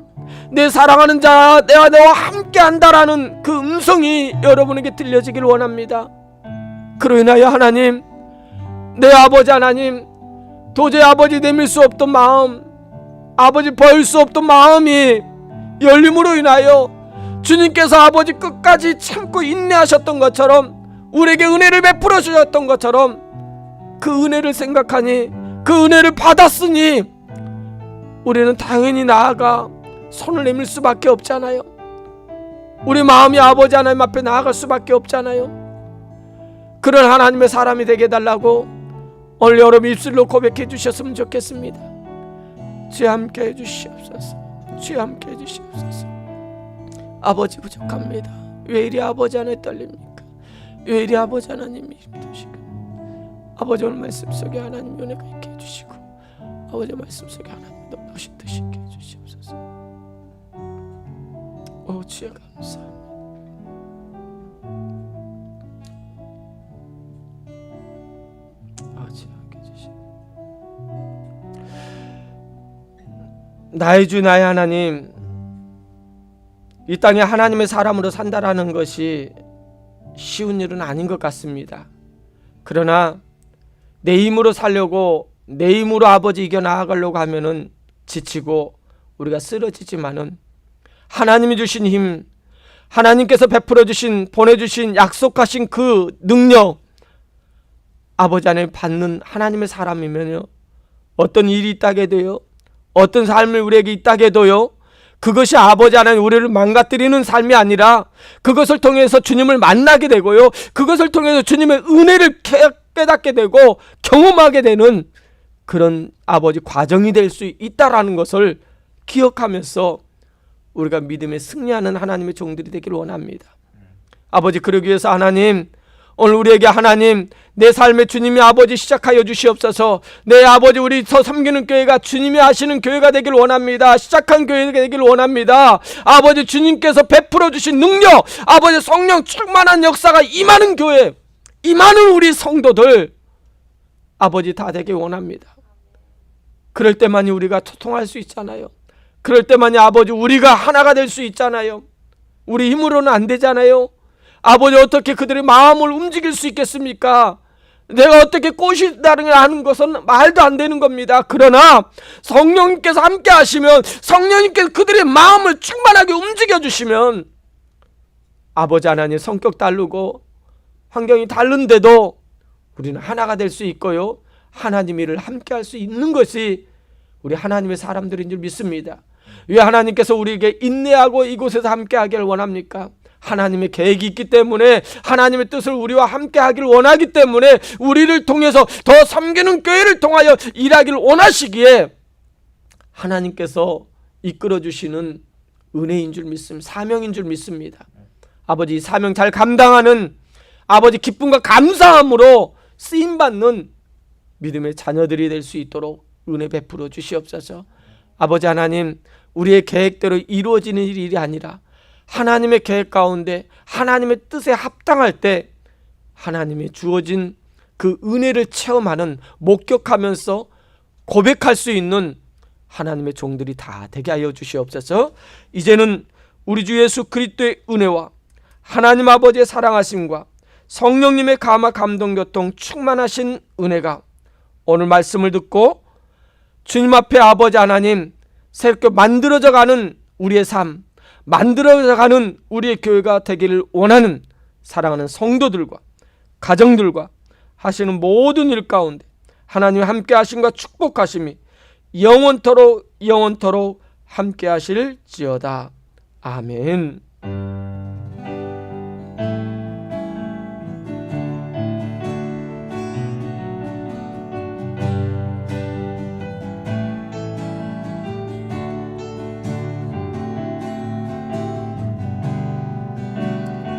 내 사랑하는 자, 내가 너와 함께 한다라는 그 음성이 여러분에게 들려지길 원합니다. 그로 인하여 하나님, 내 아버지 하나님, 도저히 아버지 내밀 수 없던 마음, 아버지 보일 수 없던 마음이 열림으로 인하여 주님께서 아버지 끝까지 참고 인내하셨던 것처럼, 우리에게 은혜를 베풀어 주셨던 것처럼 그 은혜를 생각하니, 그 은혜를 받았으니 우리는 당연히 나아가 손을 내밀 수밖에 없잖아요. 우리 마음이 아버지 하나님 앞에 나아갈 수밖에 없잖아요. 그런 하나님의 사람이 되게 해달라고 오늘 여러분 입술로 고백해 주셨으면 좋겠습니다. 주여 함께 해주시옵소서. 주여 함께 해주시옵소서. 아버지 부족합니다. 왜 이리 아버지 안에 떨립니까? 왜 이리 아버지 하나님이 힘드시고, 아버지 오늘 말씀 속에 하나님 은혜가 있게 해주시고, 아버지 말씀 속에 하나님 놀라우신 뜻이 있게 해주시옵소서. 오 주여 감사합니다. 나의 주 나의 하나님, 이 땅에 하나님의 사람으로 산다라는 것이 쉬운 일은 아닌 것 같습니다. 그러나 내 힘으로 살려고, 내 힘으로 아버지 이겨나가려고 하면은 지치고 우리가 쓰러지지만은 하나님이 주신 힘, 하나님께서 베풀어 주신, 보내주신, 약속하신 그 능력, 아버지 안에 받는 하나님의 사람이면요, 어떤 일이 있다게 돼요, 어떤 삶을 우리에게 있다게 해도요, 그것이 아버지 하나님 우리를 망가뜨리는 삶이 아니라 그것을 통해서 주님을 만나게 되고요, 그것을 통해서 주님의 은혜를 깨닫게 되고 경험하게 되는 그런 아버지 과정이 될 수 있다라는 것을 기억하면서 우리가 믿음에 승리하는 하나님의 종들이 되기를 원합니다. 아버지, 그러기 위해서 하나님, 오늘 우리에게 하나님, 내 삶의 주님이 아버지 시작하여 주시옵소서. 내 아버지, 우리 서 섬기는 교회가 주님이 하시는 교회가 되기를 원합니다. 시작한 교회가 되기를 원합니다. 아버지, 주님께서 베풀어 주신 능력, 아버지 성령 충만한 역사가 임하는 교회, 임하는 우리 성도들 아버지 다 되길 원합니다. 그럴 때만이 우리가 소통할 수 있잖아요. 그럴 때만이 아버지 우리가 하나가 될 수 있잖아요. 우리 힘으로는 안 되잖아요. 아버지, 어떻게 그들의 마음을 움직일 수 있겠습니까? 내가 어떻게 꽃이 다르냐 하는 것은 말도 안 되는 겁니다. 그러나 성령님께서 함께 하시면, 성령님께서 그들의 마음을 충만하게 움직여 주시면 아버지 하나님 성격 다르고 환경이 다른데도 우리는 하나가 될 수 있고요, 하나님 일을 함께 할 수 있는 것이 우리 하나님의 사람들인 줄 믿습니다. 왜 하나님께서 우리에게 인내하고 이곳에서 함께 하기를 원합니까? 하나님의 계획이 있기 때문에, 하나님의 뜻을 우리와 함께 하기를 원하기 때문에, 우리를 통해서 더 섬기는 교회를 통하여 일하기를 원하시기에 하나님께서 이끌어 주시는 은혜인 줄 믿습니다. 사명인 줄 믿습니다. 아버지, 이 사명 잘 감당하는 아버지 기쁨과 감사함으로 쓰임받는 믿음의 자녀들이 될 수 있도록 은혜 베풀어 주시옵소서. 아버지 하나님, 우리의 계획대로 이루어지는 일이 아니라 하나님의 계획 가운데 하나님의 뜻에 합당할 때 하나님의 주어진 그 은혜를 체험하는, 목격하면서 고백할 수 있는 하나님의 종들이 다 되게 하여 주시옵소서. 이제는 우리 주 예수 그리스도의 은혜와 하나님 아버지의 사랑하심과 성령님의 감화 감동 교통 충만하신 은혜가 오늘 말씀을 듣고 주님 앞에 아버지 하나님 새롭게 만들어져가는 우리의 삶, 만들어져가는 우리의 교회가 되기를 원하는 사랑하는 성도들과 가정들과 하시는 모든 일 가운데 하나님의 함께 하심과 축복하심이 영원토록 함께 하실지어다. 아멘.